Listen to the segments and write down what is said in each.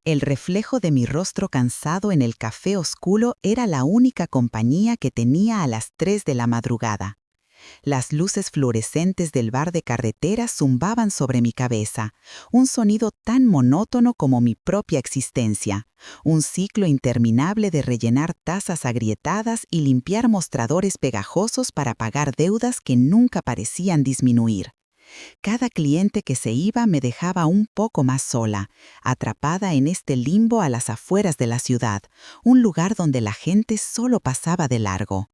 El reflejo de mi rostro cansado en el café oscuro era la única compañía que tenía a las 3 de la madrugada. Las luces fluorescentes del bar de carretera zumbaban sobre mi cabeza, un sonido tan monótono como mi propia existencia, un ciclo interminable de rellenar tazas agrietadas y limpiar mostradores pegajosos para pagar deudas que nunca parecían disminuir. Cada cliente que se iba me dejaba un poco más sola, atrapada en este limbo a las afueras de la ciudad, un lugar donde la gente solo pasaba de largo.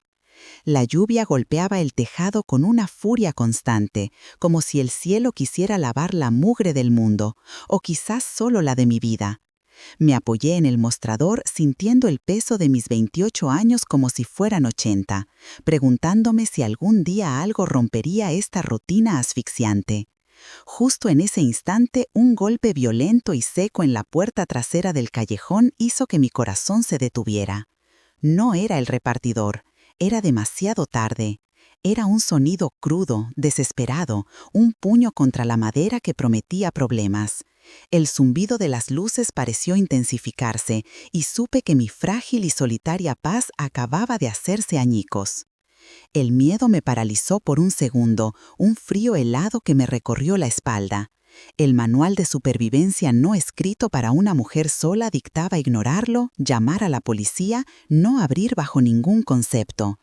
La lluvia golpeaba el tejado con una furia constante, como si el cielo quisiera lavar la mugre del mundo, o quizás solo la de mi vida. Me apoyé en el mostrador sintiendo el peso de mis 28 años como si fueran 80, preguntándome si algún día algo rompería esta rutina asfixiante. Justo en ese instante, un golpe violento y seco en la puerta trasera del callejón hizo que mi corazón se detuviera. No era el repartidor, era demasiado tarde. Era un sonido crudo, desesperado, un puño contra la madera que prometía problemas. El zumbido de las luces pareció intensificarse y supe que mi frágil y solitaria paz acababa de hacerse añicos. El miedo me paralizó por un segundo, un frío helado que me recorrió la espalda. El manual de supervivencia no escrito para una mujer sola dictaba ignorarlo, llamar a la policía, no abrir bajo ningún concepto.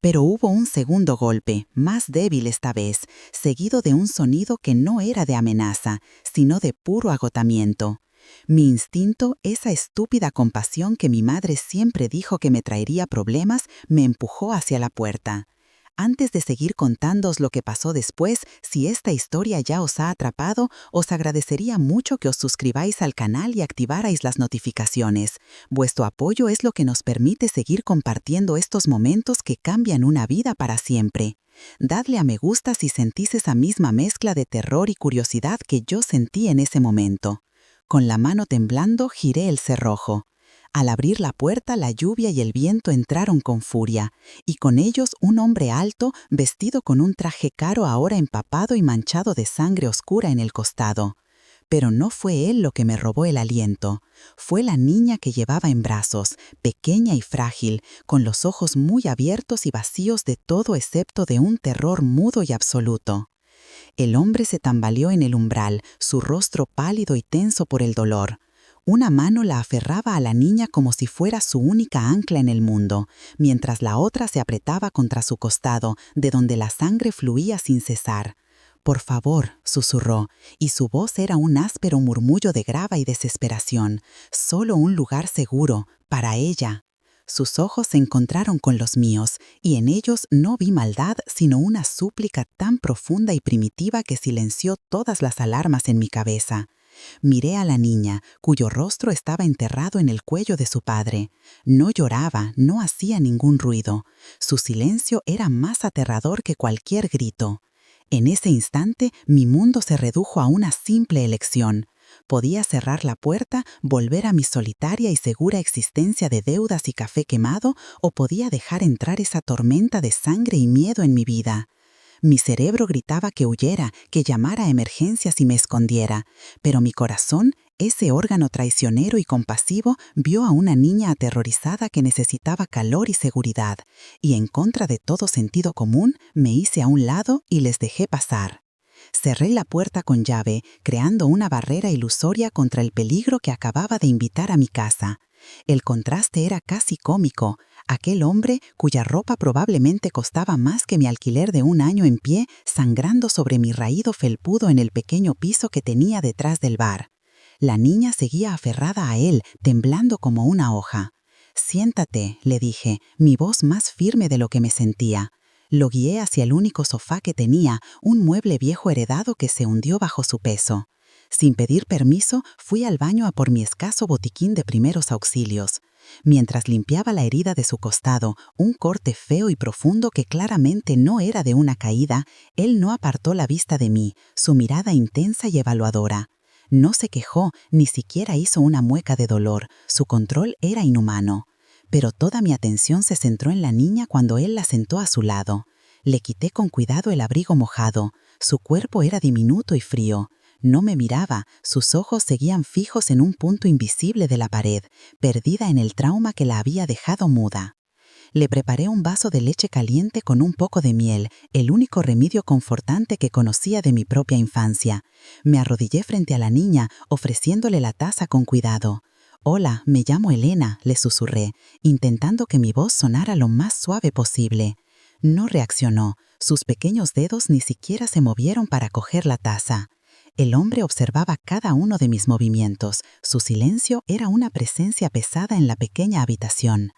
Pero hubo un segundo golpe, más débil esta vez, seguido de un sonido que no era de amenaza, sino de puro agotamiento. Mi instinto, esa estúpida compasión que mi madre siempre dijo que me traería problemas, me empujó hacia la puerta. Antes de seguir contándoos lo que pasó después, si esta historia ya os ha atrapado, os agradecería mucho que os suscribáis al canal y activarais las notificaciones. Vuestro apoyo es lo que nos permite seguir compartiendo estos momentos que cambian una vida para siempre. Dadle a me gusta si sentís esa misma mezcla de terror y curiosidad que yo sentí en ese momento. Con la mano temblando, giré el cerrojo. Al abrir la puerta, la lluvia y el viento entraron con furia, y con ellos un hombre alto, vestido con un traje caro ahora empapado y manchado de sangre oscura en el costado. Pero no fue él lo que me robó el aliento. Fue la niña que llevaba en brazos, pequeña y frágil, con los ojos muy abiertos y vacíos de todo excepto de un terror mudo y absoluto. El hombre se tambaleó en el umbral, su rostro pálido y tenso por el dolor. Una mano la aferraba a la niña como si fuera su única ancla en el mundo, mientras la otra se apretaba contra su costado, de donde la sangre fluía sin cesar. «Por favor», susurró, y su voz era un áspero murmullo de grava y desesperación. «Solo un lugar seguro, para ella». Sus ojos se encontraron con los míos, y en ellos no vi maldad, sino una súplica tan profunda y primitiva que silenció todas las alarmas en mi cabeza. Miré a la niña, cuyo rostro estaba enterrado en el cuello de su padre. No lloraba, no hacía ningún ruido. Su silencio era más aterrador que cualquier grito. En ese instante, mi mundo se redujo a una simple elección. Podía cerrar la puerta, volver a mi solitaria y segura existencia de deudas y café quemado, o podía dejar entrar esa tormenta de sangre y miedo en mi vida. Mi cerebro gritaba que huyera, que llamara a emergencias y me escondiera, pero mi corazón, ese órgano traicionero y compasivo, vio a una niña aterrorizada que necesitaba calor y seguridad, y en contra de todo sentido común, me hice a un lado y les dejé pasar. Cerré la puerta con llave, creando una barrera ilusoria contra el peligro que acababa de invitar a mi casa. El contraste era casi cómico. Aquel hombre, cuya ropa probablemente costaba más que mi alquiler de un año en pie, sangrando sobre mi raído felpudo en el pequeño piso que tenía detrás del bar. La niña seguía aferrada a él, temblando como una hoja. «Siéntate», le dije, mi voz más firme de lo que me sentía. Lo guié hacia el único sofá que tenía, un mueble viejo heredado que se hundió bajo su peso. Sin pedir permiso, fui al baño a por mi escaso botiquín de primeros auxilios. Mientras limpiaba la herida de su costado, un corte feo y profundo que claramente no era de una caída, él no apartó la vista de mí, su mirada intensa y evaluadora. No se quejó, ni siquiera hizo una mueca de dolor, su control era inhumano. Pero toda mi atención se centró en la niña cuando él la sentó a su lado. Le quité con cuidado el abrigo mojado. Su cuerpo era diminuto y frío. No me miraba, sus ojos seguían fijos en un punto invisible de la pared, perdida en el trauma que la había dejado muda. Le preparé un vaso de leche caliente con un poco de miel, el único remedio confortante que conocía de mi propia infancia. Me arrodillé frente a la niña, ofreciéndole la taza con cuidado. «Hola, me llamo Elena», le susurré, intentando que mi voz sonara lo más suave posible. No reaccionó, sus pequeños dedos ni siquiera se movieron para coger la taza. El hombre observaba cada uno de mis movimientos, su silencio era una presencia pesada en la pequeña habitación.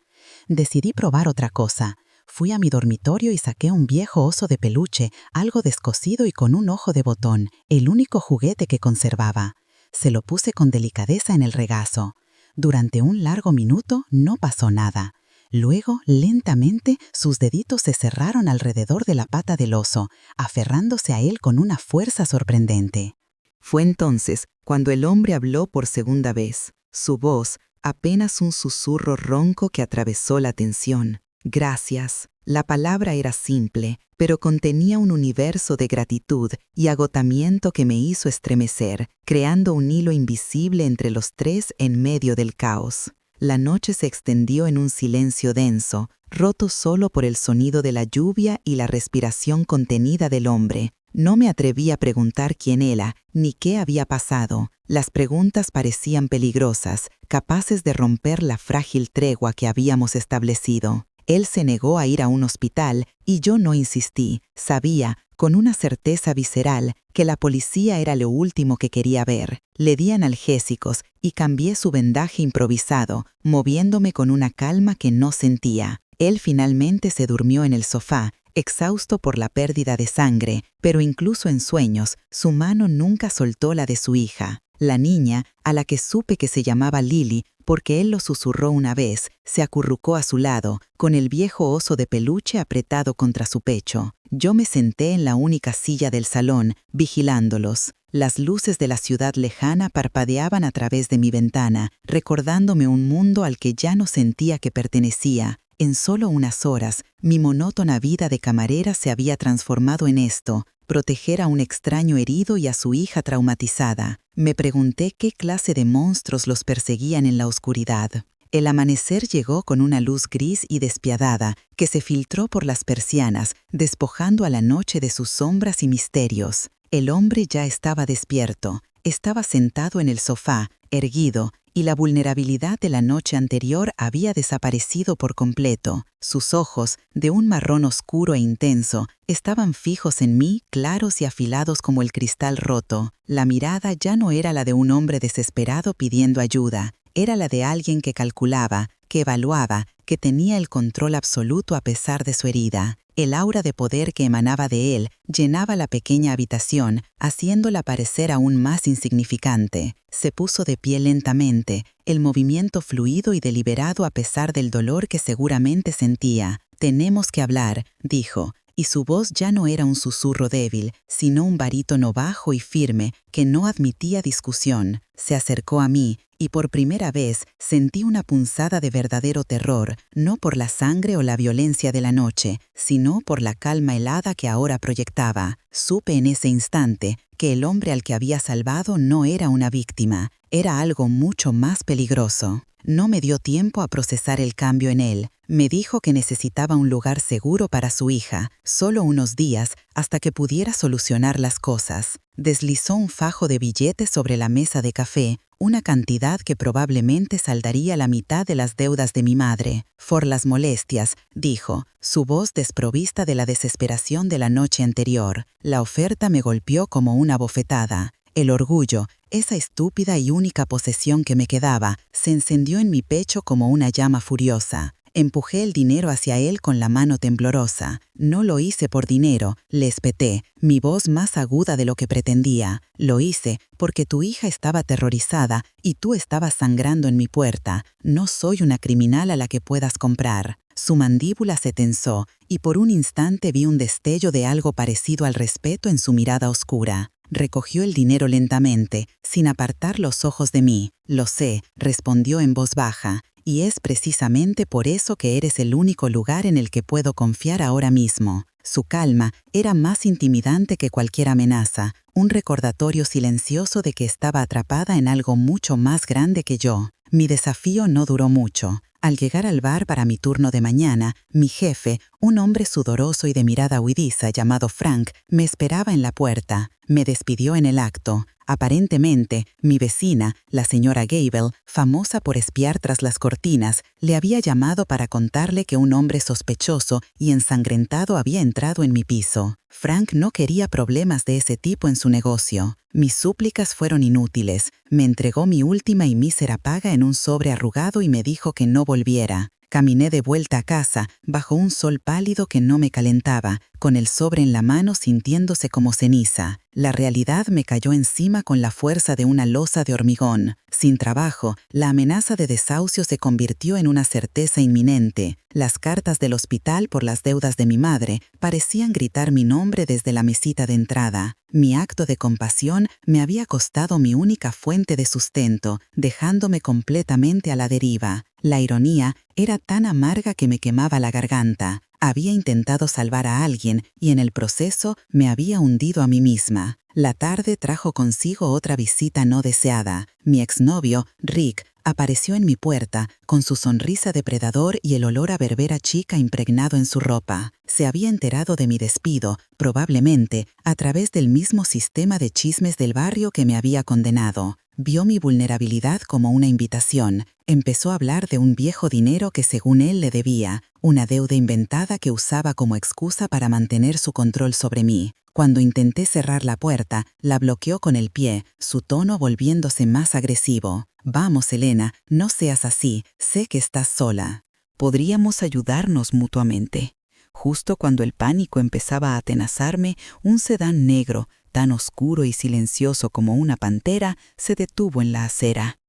Decidí probar otra cosa. Fui a mi dormitorio y saqué un viejo oso de peluche, algo descosido y con un ojo de botón, el único juguete que conservaba. Se lo puse con delicadeza en el regazo. Durante un largo minuto no pasó nada. Luego, lentamente, sus deditos se cerraron alrededor de la pata del oso, aferrándose a él con una fuerza sorprendente. Fue entonces cuando el hombre habló por segunda vez. Su voz, apenas un susurro ronco que atravesó la tensión. «Gracias». La palabra era simple, pero contenía un universo de gratitud y agotamiento que me hizo estremecer, creando un hilo invisible entre los tres en medio del caos. La noche se extendió en un silencio denso, roto solo por el sonido de la lluvia y la respiración contenida del hombre. No me atreví a preguntar quién era, ni qué había pasado. Las preguntas parecían peligrosas, capaces de romper la frágil tregua que habíamos establecido. Él se negó a ir a un hospital y yo no insistí. Sabía, con una certeza visceral, que la policía era lo último que quería ver. Le di analgésicos y cambié su vendaje improvisado, moviéndome con una calma que no sentía. Él finalmente se durmió en el sofá, exhausto por la pérdida de sangre, pero incluso en sueños, su mano nunca soltó la de su hija. La niña, a la que supe que se llamaba Lily, porque él lo susurró una vez, se acurrucó a su lado, con el viejo oso de peluche apretado contra su pecho. Yo me senté en la única silla del salón, vigilándolos. Las luces de la ciudad lejana parpadeaban a través de mi ventana, recordándome un mundo al que ya no sentía que pertenecía. En solo unas horas, mi monótona vida de camarera se había transformado en esto: proteger a un extraño herido y a su hija traumatizada. Me pregunté qué clase de monstruos los perseguían en la oscuridad. El amanecer llegó con una luz gris y despiadada que se filtró por las persianas, despojando a la noche de sus sombras y misterios. El hombre ya estaba despierto. Estaba sentado en el sofá, erguido, y la vulnerabilidad de la noche anterior había desaparecido por completo. Sus ojos, de un marrón oscuro e intenso, estaban fijos en mí, claros y afilados como el cristal roto. La mirada ya no era la de un hombre desesperado pidiendo ayuda, era la de alguien que calculaba, que evaluaba, que tenía el control absoluto a pesar de su herida. El aura de poder que emanaba de él llenaba la pequeña habitación, haciéndola parecer aún más insignificante. Se puso de pie lentamente, el movimiento fluido y deliberado a pesar del dolor que seguramente sentía. «Tenemos que hablar», dijo, y su voz ya no era un susurro débil, sino un barítono bajo y firme que no admitía discusión. Se acercó a mí, y por primera vez sentí una punzada de verdadero terror, no por la sangre o la violencia de la noche, sino por la calma helada que ahora proyectaba. Supe en ese instante que el hombre al que había salvado no era una víctima, era algo mucho más peligroso. No me dio tiempo a procesar el cambio en él. Me dijo que necesitaba un lugar seguro para su hija, solo unos días, hasta que pudiera solucionar las cosas. Deslizó un fajo de billetes sobre la mesa de café, una cantidad que probablemente saldaría la mitad de las deudas de mi madre. «Por las molestias», dijo, su voz desprovista de la desesperación de la noche anterior. La oferta me golpeó como una bofetada. El orgullo, esa estúpida y única posesión que me quedaba, se encendió en mi pecho como una llama furiosa. Empujé el dinero hacia él con la mano temblorosa. «No lo hice por dinero», le espeté, mi voz más aguda de lo que pretendía. «Lo hice porque tu hija estaba aterrorizada y tú estabas sangrando en mi puerta. No soy una criminal a la que puedas comprar». Su mandíbula se tensó y por un instante vi un destello de algo parecido al respeto en su mirada oscura. Recogió el dinero lentamente, sin apartar los ojos de mí. «Lo sé», respondió en voz baja, «y es precisamente por eso que eres el único lugar en el que puedo confiar ahora mismo». Su calma era más intimidante que cualquier amenaza, un recordatorio silencioso de que estaba atrapada en algo mucho más grande que yo. Mi desafío no duró mucho. Al llegar al bar para mi turno de mañana, mi jefe, un hombre sudoroso y de mirada huidiza llamado Frank, me esperaba en la puerta. Me despidió en el acto. Aparentemente, mi vecina, la señora Gable, famosa por espiar tras las cortinas, le había llamado para contarle que un hombre sospechoso y ensangrentado había entrado en mi piso. Frank no quería problemas de ese tipo en su negocio. Mis súplicas fueron inútiles. Me entregó mi última y mísera paga en un sobre arrugado y me dijo que no volviera. Caminé de vuelta a casa, bajo un sol pálido que no me calentaba, con el sobre en la mano sintiéndose como ceniza. La realidad me cayó encima con la fuerza de una losa de hormigón. Sin trabajo, la amenaza de desahucio se convirtió en una certeza inminente. Las cartas del hospital por las deudas de mi madre parecían gritar mi nombre desde la mesita de entrada. Mi acto de compasión me había costado mi única fuente de sustento, dejándome completamente a la deriva. La ironía era tan amarga que me quemaba la garganta. Había intentado salvar a alguien y en el proceso me había hundido a mí misma. La tarde trajo consigo otra visita no deseada. Mi exnovio, Rick, apareció en mi puerta, con su sonrisa depredador y el olor a verbera chica impregnado en su ropa. Se había enterado de mi despido, probablemente, a través del mismo sistema de chismes del barrio que me había condenado. Vio mi vulnerabilidad como una invitación. Empezó a hablar de un viejo dinero que según él le debía, una deuda inventada que usaba como excusa para mantener su control sobre mí. Cuando intenté cerrar la puerta, la bloqueó con el pie, su tono volviéndose más agresivo. «Vamos, Elena, no seas así, sé que estás sola. Podríamos ayudarnos mutuamente». Justo cuando el pánico empezaba a atenazarme, un sedán negro, tan oscuro y silencioso como una pantera, se detuvo en la acera.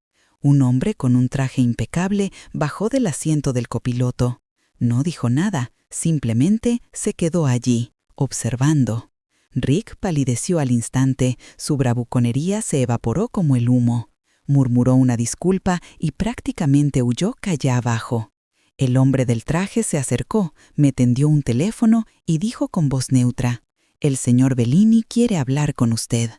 Un hombre con un traje impecable bajó del asiento del copiloto. No dijo nada, simplemente se quedó allí, observando. Rick palideció al instante, su bravuconería se evaporó como el humo. Murmuró una disculpa y prácticamente huyó calle abajo. El hombre del traje se acercó, me tendió un teléfono y dijo con voz neutra: «El señor Bellini quiere hablar con usted».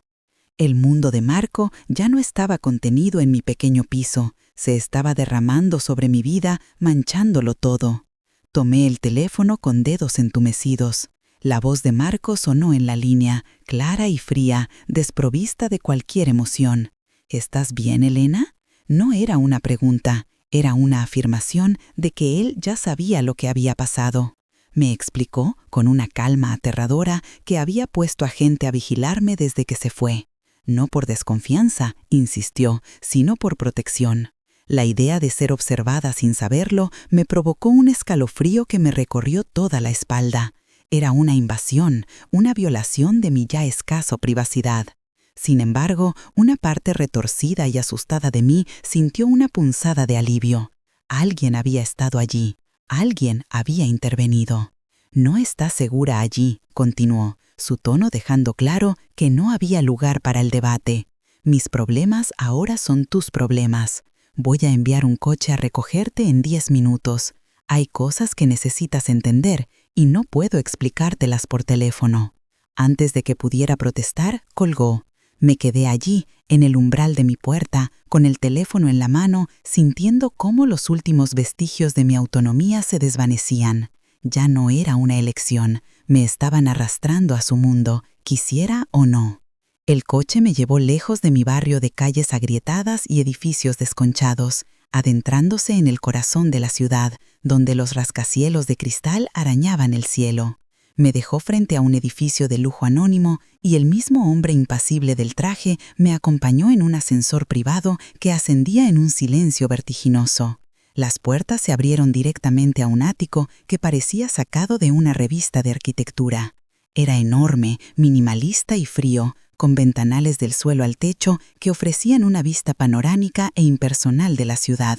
El mundo de Marco ya no estaba contenido en mi pequeño piso, se estaba derramando sobre mi vida, manchándolo todo. Tomé el teléfono con dedos entumecidos. La voz de Marco sonó en la línea, clara y fría, desprovista de cualquier emoción. «¿Estás bien, Elena?». No era una pregunta, era una afirmación de que él ya sabía lo que había pasado. Me explicó, con una calma aterradora, que había puesto a gente a vigilarme desde que se fue. No por desconfianza, insistió, sino por protección. La idea de ser observada sin saberlo me provocó un escalofrío que me recorrió toda la espalda. Era una invasión, una violación de mi ya escaso privacidad. Sin embargo, una parte retorcida y asustada de mí sintió una punzada de alivio. Alguien había estado allí. Alguien había intervenido. «No está segura allí», continuó, su tono dejando claro que no había lugar para el debate. «Mis problemas ahora son tus problemas. Voy a enviar un coche a recogerte en 10 minutos. Hay cosas que necesitas entender y no puedo explicártelas por teléfono». Antes de que pudiera protestar, colgó. Me quedé allí, en el umbral de mi puerta, con el teléfono en la mano, sintiendo cómo los últimos vestigios de mi autonomía se desvanecían. Ya no era una elección, me estaban arrastrando a su mundo, quisiera o no. El coche me llevó lejos de mi barrio de calles agrietadas y edificios desconchados, adentrándose en el corazón de la ciudad, donde los rascacielos de cristal arañaban el cielo. Me dejó frente a un edificio de lujo anónimo y el mismo hombre impasible del traje me acompañó en un ascensor privado que ascendía en un silencio vertiginoso. Las puertas se abrieron directamente a un ático que parecía sacado de una revista de arquitectura. Era enorme, minimalista y frío, con ventanales del suelo al techo que ofrecían una vista panorámica e impersonal de la ciudad.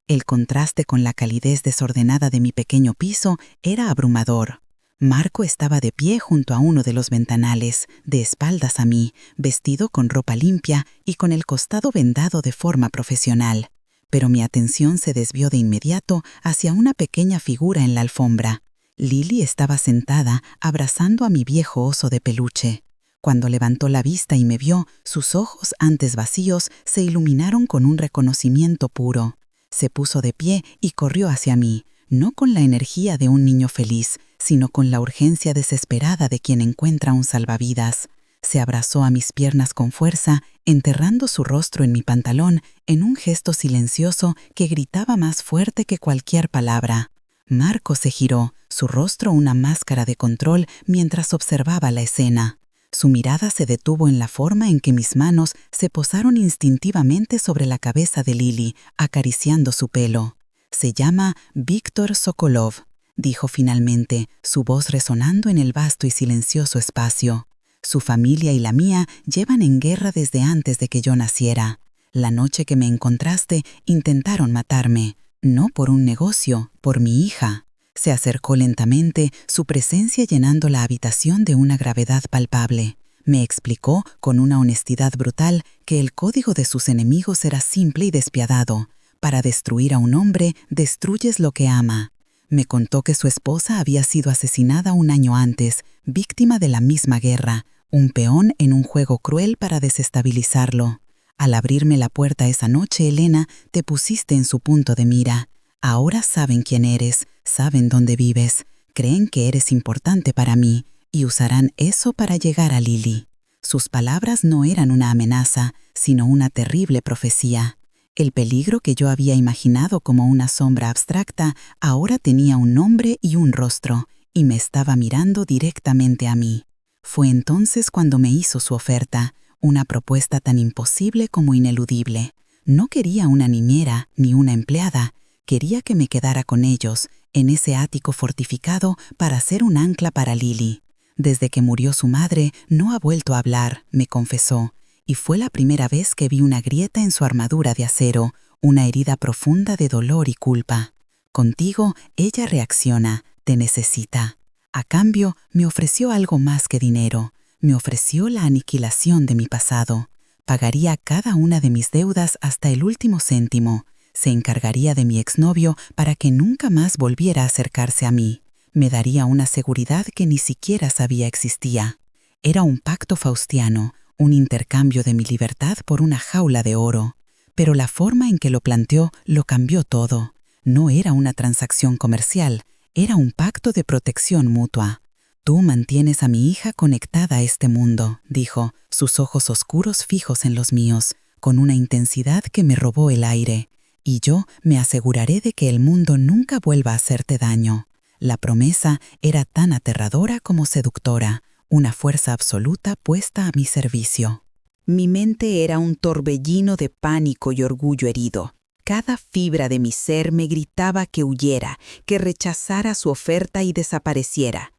El contraste con la calidez desordenada de mi pequeño piso era abrumador. Marco estaba de pie junto a uno de los ventanales, de espaldas a mí, vestido con ropa limpia y con el costado vendado de forma profesional. Pero mi atención se desvió de inmediato hacia una pequeña figura en la alfombra. Lily estaba sentada, abrazando a mi viejo oso de peluche. Cuando levantó la vista y me vio, sus ojos, antes vacíos, se iluminaron con un reconocimiento puro. Se puso de pie y corrió hacia mí, no con la energía de un niño feliz, sino con la urgencia desesperada de quien encuentra un salvavidas. Se abrazó a mis piernas con fuerza, enterrando su rostro en mi pantalón en un gesto silencioso que gritaba más fuerte que cualquier palabra. Marco se giró, su rostro una máscara de control mientras observaba la escena. Su mirada se detuvo en la forma en que mis manos se posaron instintivamente sobre la cabeza de Lily, acariciando su pelo. «Se llama Víctor Sokolov», dijo finalmente, su voz resonando en el vasto y silencioso espacio. «Su familia y la mía llevan en guerra desde antes de que yo naciera. La noche que me encontraste, intentaron matarme. No por un negocio, por mi hija». Se acercó lentamente, su presencia llenando la habitación de una gravedad palpable. Me explicó, con una honestidad brutal, que el código de sus enemigos era simple y despiadado. Para destruir a un hombre, destruyes lo que ama. Me contó que su esposa había sido asesinada un año antes, víctima de la misma guerra, un peón en un juego cruel para desestabilizarlo. Al abrirme la puerta esa noche, Elena, te pusiste en su punto de mira. Ahora saben quién eres, saben dónde vives, creen que eres importante para mí y usarán eso para llegar a Lily. Sus palabras no eran una amenaza, sino una terrible profecía. El peligro que yo había imaginado como una sombra abstracta ahora tenía un nombre y un rostro, y me estaba mirando directamente a mí. Fue entonces cuando me hizo su oferta, una propuesta tan imposible como ineludible. No quería una niñera ni una empleada, quería que me quedara con ellos, en ese ático fortificado para ser un ancla para Lily. Desde que murió su madre, no ha vuelto a hablar, me confesó, y fue la primera vez que vi una grieta en su armadura de acero, una herida profunda de dolor y culpa. Contigo, ella reacciona, te necesita. A cambio, me ofreció algo más que dinero. Me ofreció la aniquilación de mi pasado. Pagaría cada una de mis deudas hasta el último céntimo. Se encargaría de mi exnovio para que nunca más volviera a acercarse a mí. Me daría una seguridad que ni siquiera sabía existía. Era un pacto faustiano, un intercambio de mi libertad por una jaula de oro. Pero la forma en que lo planteó lo cambió todo. No era una transacción comercial, era un pacto de protección mutua. «Tú mantienes a mi hija conectada a este mundo», dijo, sus ojos oscuros fijos en los míos, con una intensidad que me robó el aire. «Y yo me aseguraré de que el mundo nunca vuelva a hacerte daño». La promesa era tan aterradora como seductora, una fuerza absoluta puesta a mi servicio. Mi mente era un torbellino de pánico y orgullo herido. Cada fibra de mi ser me gritaba que huyera, que rechazara su oferta y desapareciera.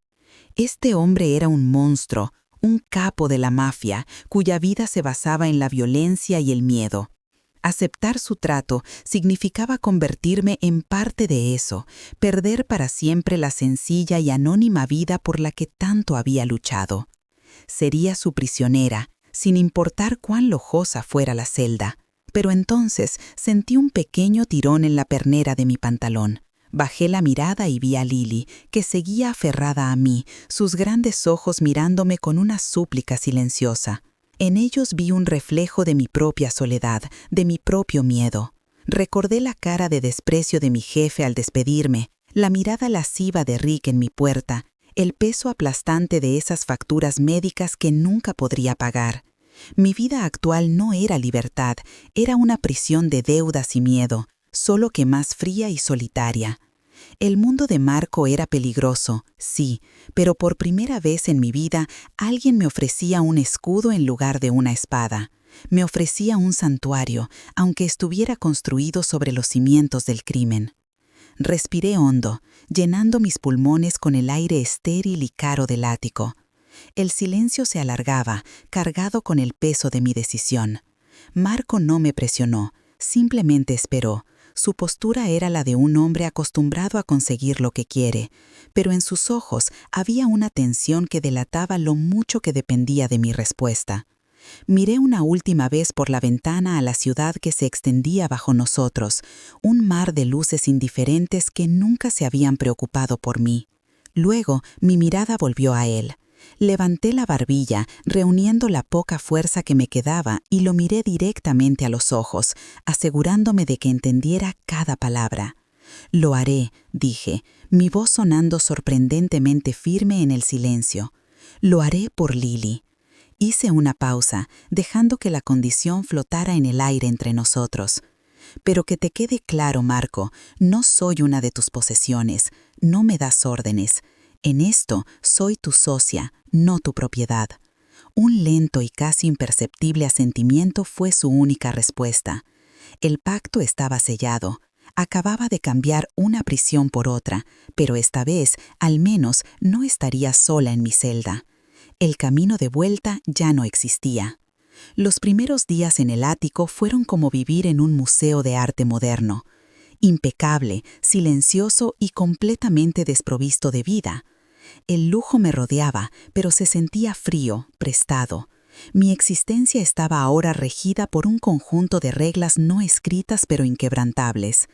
Este hombre era un monstruo, un capo de la mafia, cuya vida se basaba en la violencia y el miedo. Aceptar su trato significaba convertirme en parte de eso, perder para siempre la sencilla y anónima vida por la que tanto había luchado. Sería su prisionera, sin importar cuán lujosa fuera la celda. Pero entonces sentí un pequeño tirón en la pernera de mi pantalón. Bajé la mirada y vi a Lily, que seguía aferrada a mí, sus grandes ojos mirándome con una súplica silenciosa. En ellos vi un reflejo de mi propia soledad, de mi propio miedo. Recordé la cara de desprecio de mi jefe al despedirme, la mirada lasciva de Rick en mi puerta, el peso aplastante de esas facturas médicas que nunca podría pagar. Mi vida actual no era libertad, era una prisión de deudas y miedo, solo que más fría y solitaria. El mundo de Marco era peligroso, sí, pero por primera vez en mi vida alguien me ofrecía un escudo en lugar de una espada. Me ofrecía un santuario, aunque estuviera construido sobre los cimientos del crimen. Respiré hondo, llenando mis pulmones con el aire estéril y caro del ático. El silencio se alargaba, cargado con el peso de mi decisión. Marco no me presionó, simplemente esperó. Su postura era la de un hombre acostumbrado a conseguir lo que quiere, pero en sus ojos había una tensión que delataba lo mucho que dependía de mi respuesta. Miré una última vez por la ventana a la ciudad que se extendía bajo nosotros, un mar de luces indiferentes que nunca se habían preocupado por mí. Luego, mi mirada volvió a él. Levanté la barbilla, reuniendo la poca fuerza que me quedaba, y lo miré directamente a los ojos, asegurándome de que entendiera cada palabra. «Lo haré», dije, mi voz sonando sorprendentemente firme en el silencio. «Lo haré por Lily». Hice una pausa, dejando que la condición flotara en el aire entre nosotros. «Pero que te quede claro, Marco, no soy una de tus posesiones, no me das órdenes. En esto soy tu socia, no tu propiedad». Un lento y casi imperceptible asentimiento fue su única respuesta. El pacto estaba sellado. Acababa de cambiar una prisión por otra, pero esta vez, al menos, no estaría sola en mi celda. El camino de vuelta ya no existía. Los primeros días en el ático fueron como vivir en un museo de arte moderno. Impecable, silencioso y completamente desprovisto de vida. El lujo me rodeaba, pero se sentía frío, prestado. Mi existencia estaba ahora regida por un conjunto de reglas no escritas pero inquebrantables.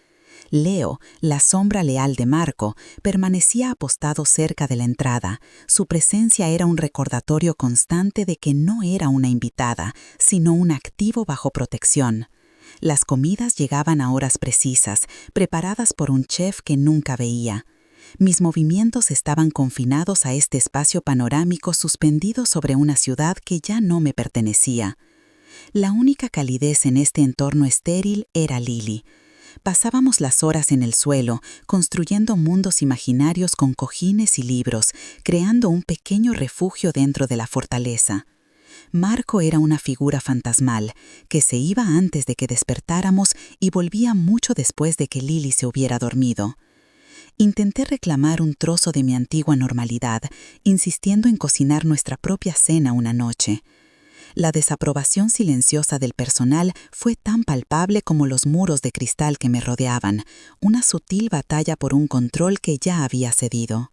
Leo, la sombra leal de Marco, permanecía apostado cerca de la entrada. Su presencia era un recordatorio constante de que no era una invitada, sino un activo bajo protección. Las comidas llegaban a horas precisas, preparadas por un chef que nunca veía. Mis movimientos estaban confinados a este espacio panorámico suspendido sobre una ciudad que ya no me pertenecía. La única calidez en este entorno estéril era Lily. Pasábamos las horas en el suelo, construyendo mundos imaginarios con cojines y libros, creando un pequeño refugio dentro de la fortaleza. Marco era una figura fantasmal, que se iba antes de que despertáramos y volvía mucho después de que Lily se hubiera dormido. Intenté reclamar un trozo de mi antigua normalidad, insistiendo en cocinar nuestra propia cena una noche. La desaprobación silenciosa del personal fue tan palpable como los muros de cristal que me rodeaban, una sutil batalla por un control que ya había cedido.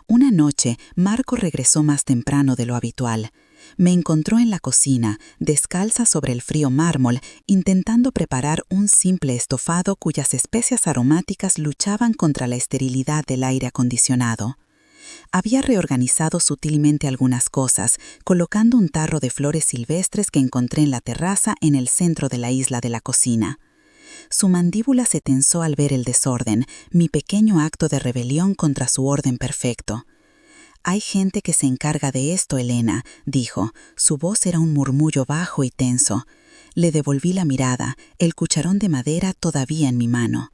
Una noche, Marco regresó más temprano de lo habitual. Me encontró en la cocina, descalza sobre el frío mármol, intentando preparar un simple estofado cuyas especias aromáticas luchaban contra la esterilidad del aire acondicionado. Había reorganizado sutilmente algunas cosas, colocando un tarro de flores silvestres que encontré en la terraza en el centro de la isla de la cocina. Su mandíbula se tensó al ver el desorden, mi pequeño acto de rebelión contra su orden perfecto. «Hay gente que se encarga de esto, Elena», dijo. Su voz era un murmullo bajo y tenso. Le devolví la mirada, el cucharón de madera todavía en mi mano.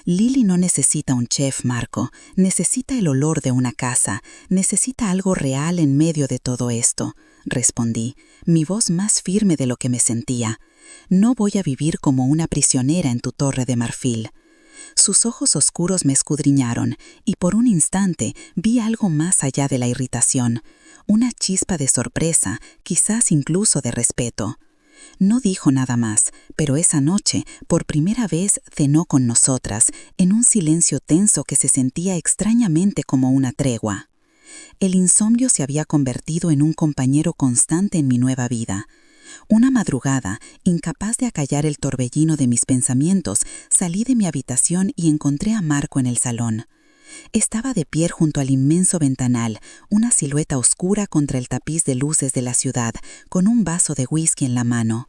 «Lily no necesita un chef, Marco. Necesita el olor de una casa. Necesita algo real en medio de todo esto», respondí, mi voz más firme de lo que me sentía. «No voy a vivir como una prisionera en tu torre de marfil». Sus ojos oscuros me escudriñaron, y por un instante vi algo más allá de la irritación, una chispa de sorpresa, quizás incluso de respeto. No dijo nada más, pero esa noche, por primera vez, cenó con nosotras, en un silencio tenso que se sentía extrañamente como una tregua. El insomnio se había convertido en un compañero constante en mi nueva vida. Una madrugada, incapaz de acallar el torbellino de mis pensamientos, salí de mi habitación y encontré a Marco en el salón. Estaba de pie junto al inmenso ventanal, una silueta oscura contra el tapiz de luces de la ciudad, con un vaso de whisky en la mano.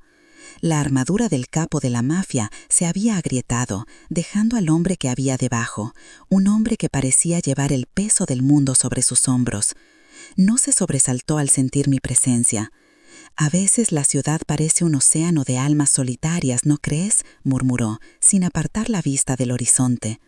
La armadura del capo de la mafia se había agrietado, dejando al hombre que había debajo, un hombre que parecía llevar el peso del mundo sobre sus hombros. No se sobresaltó al sentir mi presencia. «A veces la ciudad parece un océano de almas solitarias, ¿no crees?», murmuró, sin apartar la vista del horizonte.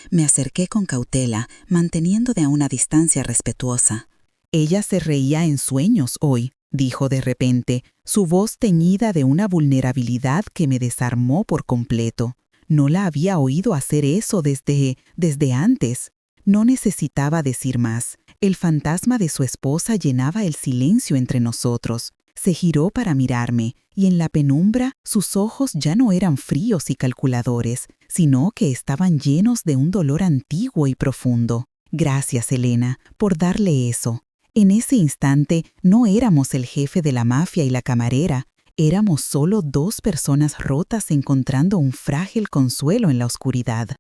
Me acerqué con cautela, manteniendo de a una distancia respetuosa. «Ella se reía en sueños hoy», dijo de repente, su voz teñida de una vulnerabilidad que me desarmó por completo. No la había oído hacer eso desde antes. No necesitaba decir más. El fantasma de su esposa llenaba el silencio entre nosotros. Se giró para mirarme, y en la penumbra sus ojos ya no eran fríos y calculadores, sino que estaban llenos de un dolor antiguo y profundo. «Gracias, Elena, por darle eso». En ese instante no éramos el jefe de la mafia y la camarera, éramos solo dos personas rotas encontrando un frágil consuelo en la oscuridad.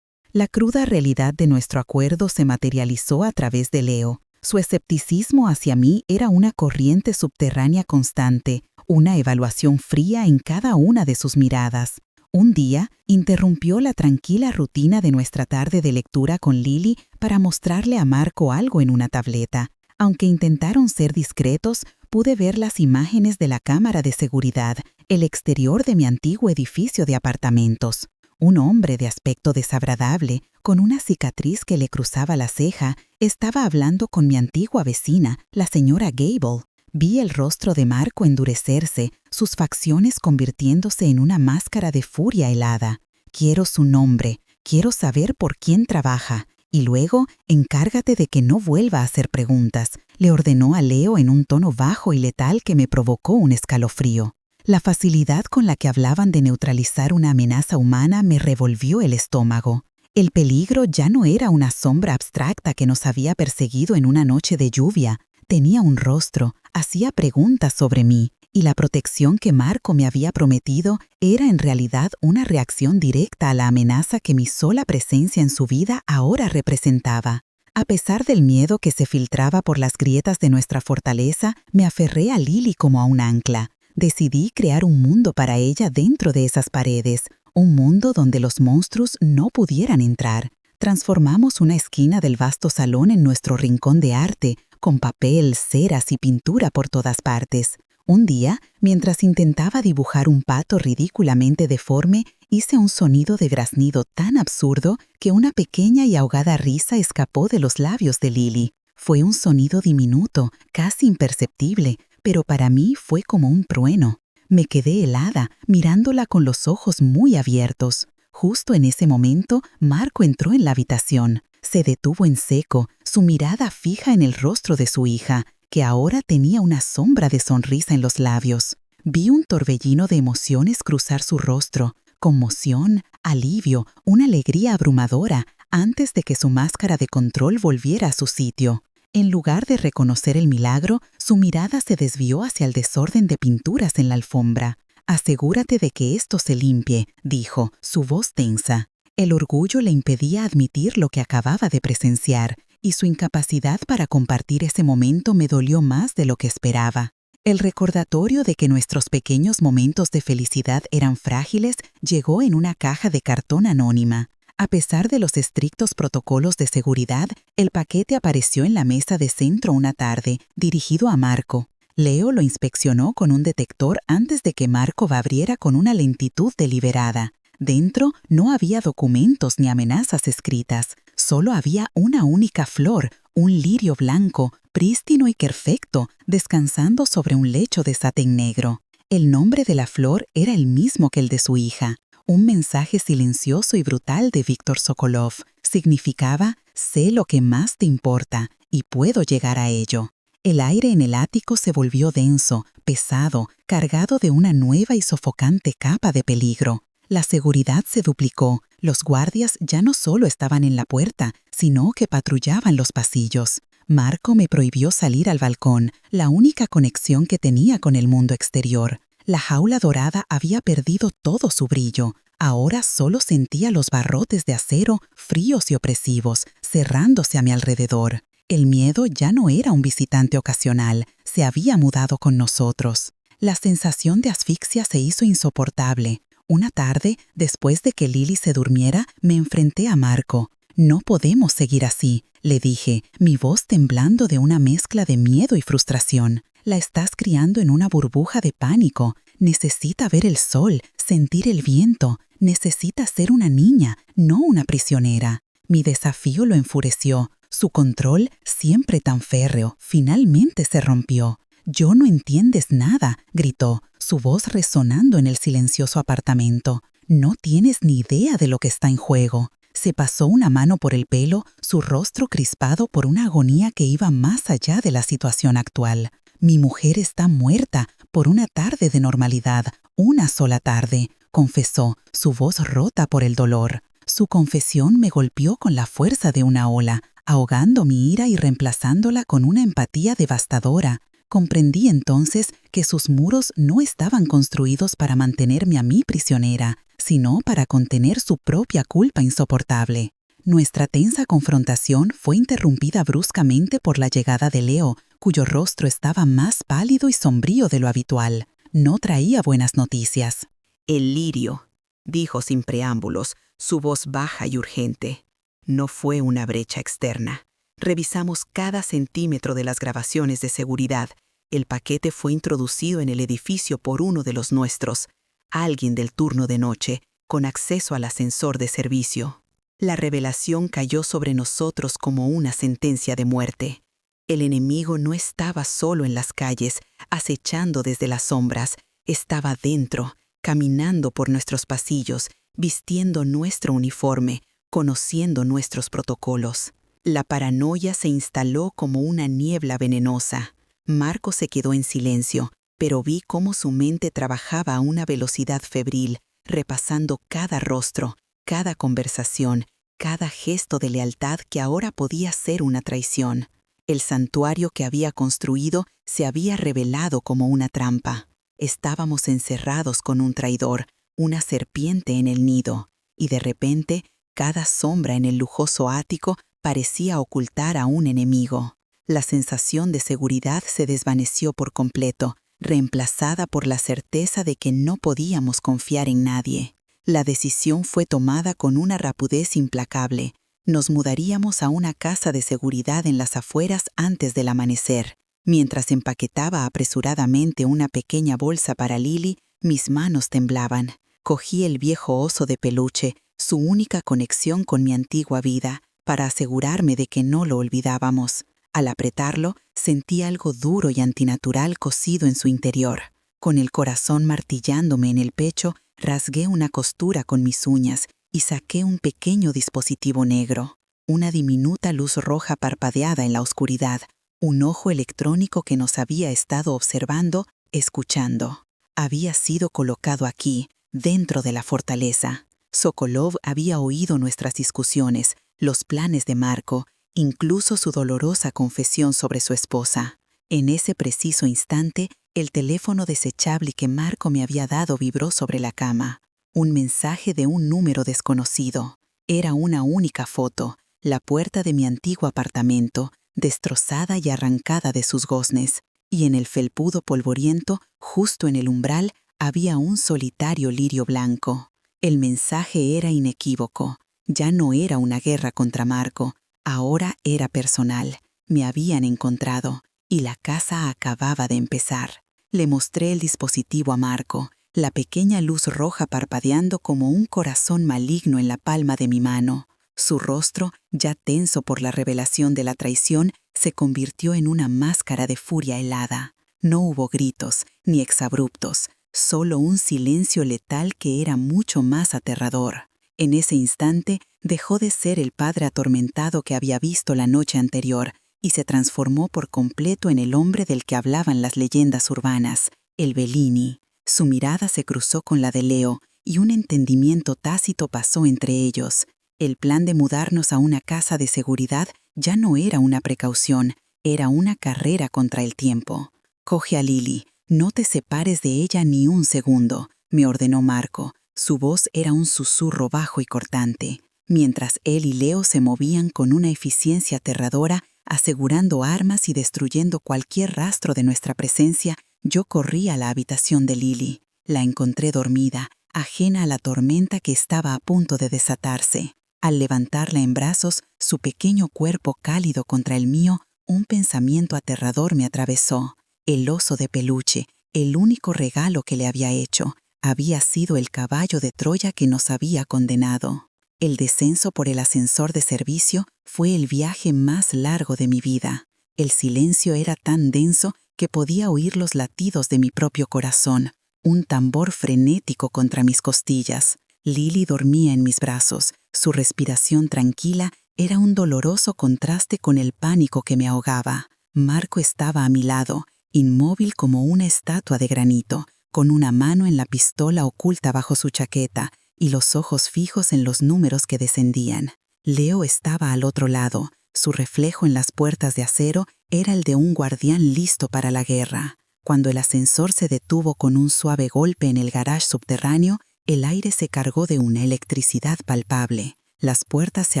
La cruda realidad de nuestro acuerdo se materializó a través de Leo. Su escepticismo hacia mí era una corriente subterránea constante, una evaluación fría en cada una de sus miradas. Un día, interrumpió la tranquila rutina de nuestra tarde de lectura con Lily para mostrarle a Marco algo en una tableta. Aunque intentaron ser discretos, pude ver las imágenes de la cámara de seguridad, el exterior de mi antiguo edificio de apartamentos. Un hombre de aspecto desagradable, con una cicatriz que le cruzaba la ceja, estaba hablando con mi antigua vecina, la señora Gable. Vi el rostro de Marco endurecerse, sus facciones convirtiéndose en una máscara de furia helada. Quiero su nombre, quiero saber por quién trabaja. Y luego, encárgate de que no vuelva a hacer preguntas, le ordenó a Leo en un tono bajo y letal que me provocó un escalofrío. La facilidad con la que hablaban de neutralizar una amenaza humana me revolvió el estómago. El peligro ya no era una sombra abstracta que nos había perseguido en una noche de lluvia. Tenía un rostro, hacía preguntas sobre mí, y la protección que Marco me había prometido era en realidad una reacción directa a la amenaza que mi sola presencia en su vida ahora representaba. A pesar del miedo que se filtraba por las grietas de nuestra fortaleza, me aferré a Lily como a un ancla. Decidí crear un mundo para ella dentro de esas paredes, un mundo donde los monstruos no pudieran entrar. Transformamos una esquina del vasto salón en nuestro rincón de arte, con papel, ceras y pintura por todas partes. Un día, mientras intentaba dibujar un pato ridículamente deforme, hice un sonido de graznido tan absurdo que una pequeña y ahogada risa escapó de los labios de Lily. Fue un sonido diminuto, casi imperceptible, pero para mí fue como un trueno. Me quedé helada, mirándola con los ojos muy abiertos. Justo en ese momento, Marco entró en la habitación. Se detuvo en seco, su mirada fija en el rostro de su hija, que ahora tenía una sombra de sonrisa en los labios. Vi un torbellino de emociones cruzar su rostro, conmoción, alivio, una alegría abrumadora, antes de que su máscara de control volviera a su sitio. En lugar de reconocer el milagro, su mirada se desvió hacia el desorden de pinturas en la alfombra. «Asegúrate de que esto se limpie», dijo, su voz tensa. El orgullo le impedía admitir lo que acababa de presenciar, y su incapacidad para compartir ese momento me dolió más de lo que esperaba. El recordatorio de que nuestros pequeños momentos de felicidad eran frágiles llegó en una caja de cartón anónima. A pesar de los estrictos protocolos de seguridad, el paquete apareció en la mesa de centro una tarde, dirigido a Marco. Leo lo inspeccionó con un detector antes de que Marco abriera con una lentitud deliberada. Dentro no había documentos ni amenazas escritas. Solo había una única flor, un lirio blanco, prístino y perfecto, descansando sobre un lecho de satén negro. El nombre de la flor era el mismo que el de su hija. Un mensaje silencioso y brutal de Víctor Sokolov. Significaba: sé lo que más te importa y puedo llegar a ello. El aire en el ático se volvió denso, pesado, cargado de una nueva y sofocante capa de peligro. La seguridad se duplicó. Los guardias ya no solo estaban en la puerta, sino que patrullaban los pasillos. Marco me prohibió salir al balcón, la única conexión que tenía con el mundo exterior. La jaula dorada había perdido todo su brillo. Ahora solo sentía los barrotes de acero, fríos y opresivos, cerrándose a mi alrededor. El miedo ya no era un visitante ocasional, se había mudado con nosotros. La sensación de asfixia se hizo insoportable. Una tarde, después de que Lily se durmiera, me enfrenté a Marco. «No podemos seguir así», le dije, mi voz temblando de una mezcla de miedo y frustración. «La estás criando en una burbuja de pánico. Necesita ver el sol, sentir el viento. Necesita ser una niña, no una prisionera». Mi desafío lo enfureció. Su control, siempre tan férreo, finalmente se rompió. «¡No entiendes nada!», gritó, su voz resonando en el silencioso apartamento. «No tienes ni idea de lo que está en juego». Se pasó una mano por el pelo, su rostro crispado por una agonía que iba más allá de la situación actual. «Mi mujer está muerta por una tarde de normalidad, una sola tarde», confesó, su voz rota por el dolor. Su confesión me golpeó con la fuerza de una ola, ahogando mi ira y reemplazándola con una empatía devastadora. Comprendí entonces que sus muros no estaban construidos para mantenerme a mí prisionera, sino para contener su propia culpa insoportable. Nuestra tensa confrontación fue interrumpida bruscamente por la llegada de Leo, cuyo rostro estaba más pálido y sombrío de lo habitual. No traía buenas noticias. El lirio, dijo sin preámbulos, su voz baja y urgente. No fue una brecha externa. Revisamos cada centímetro de las grabaciones de seguridad. El paquete fue introducido en el edificio por uno de los nuestros, alguien del turno de noche, con acceso al ascensor de servicio. La revelación cayó sobre nosotros como una sentencia de muerte. El enemigo no estaba solo en las calles, acechando desde las sombras, estaba dentro, caminando por nuestros pasillos, vistiendo nuestro uniforme, conociendo nuestros protocolos. La paranoia se instaló como una niebla venenosa. Marco se quedó en silencio, pero vi cómo su mente trabajaba a una velocidad febril, repasando cada rostro, cada conversación, cada gesto de lealtad que ahora podía ser una traición. El santuario que había construido se había revelado como una trampa. Estábamos encerrados con un traidor, una serpiente en el nido, y de repente, cada sombra en el lujoso ático parecía ocultar a un enemigo. La sensación de seguridad se desvaneció por completo, reemplazada por la certeza de que no podíamos confiar en nadie. La decisión fue tomada con una rapidez implacable. Nos mudaríamos a una casa de seguridad en las afueras antes del amanecer. Mientras empaquetaba apresuradamente una pequeña bolsa para Lily, mis manos temblaban. Cogí el viejo oso de peluche, su única conexión con mi antigua vida, para asegurarme de que no lo olvidábamos. Al apretarlo, sentí algo duro y antinatural cosido en su interior. Con el corazón martillándome en el pecho, rasgué una costura con mis uñas y saqué un pequeño dispositivo negro. Una diminuta luz roja parpadeada en la oscuridad, un ojo electrónico que nos había estado observando, escuchando. Había sido colocado aquí, dentro de la fortaleza. Sokolov había oído nuestras discusiones, los planes de Marco, incluso su dolorosa confesión sobre su esposa. En ese preciso instante, el teléfono desechable que Marco me había dado vibró sobre la cama. Un mensaje de un número desconocido. Era una única foto, la puerta de mi antiguo apartamento, destrozada y arrancada de sus goznes, y en el felpudo polvoriento, justo en el umbral, había un solitario lirio blanco. El mensaje era inequívoco. Ya no era una guerra contra Marco, ahora era personal. Me habían encontrado, y la casa acababa de empezar. Le mostré el dispositivo a Marco, la pequeña luz roja parpadeando como un corazón maligno en la palma de mi mano. Su rostro, ya tenso por la revelación de la traición, se convirtió en una máscara de furia helada. No hubo gritos, ni exabruptos, solo un silencio letal que era mucho más aterrador. En ese instante, dejó de ser el padre atormentado que había visto la noche anterior y se transformó por completo en el hombre del que hablaban las leyendas urbanas, el Bellini. Su mirada se cruzó con la de Leo y un entendimiento tácito pasó entre ellos. El plan de mudarnos a una casa de seguridad ya no era una precaución, era una carrera contra el tiempo. «Coge a Lily, no te separes de ella ni un segundo», me ordenó Marco. Su voz era un susurro bajo y cortante, mientras él y Leo se movían con una eficiencia aterradora, asegurando armas y destruyendo cualquier rastro de nuestra presencia. Yo corrí a la habitación de Lily. La encontré dormida, ajena a la tormenta que estaba a punto de desatarse. Al levantarla en brazos, su pequeño cuerpo cálido contra el mío, un pensamiento aterrador me atravesó. El oso de peluche, el único regalo que le había hecho, había sido el caballo de Troya que nos había condenado. El descenso por el ascensor de servicio fue el viaje más largo de mi vida. El silencio era tan denso que podía oír los latidos de mi propio corazón, un tambor frenético contra mis costillas. Lily dormía en mis brazos. Su respiración tranquila era un doloroso contraste con el pánico que me ahogaba. Marco estaba a mi lado, inmóvil como una estatua de granito, con una mano en la pistola oculta bajo su chaqueta y los ojos fijos en los números que descendían. Leo estaba al otro lado. Su reflejo en las puertas de acero era el de un guardián listo para la guerra. Cuando el ascensor se detuvo con un suave golpe en el garage subterráneo, el aire se cargó de una electricidad palpable. Las puertas se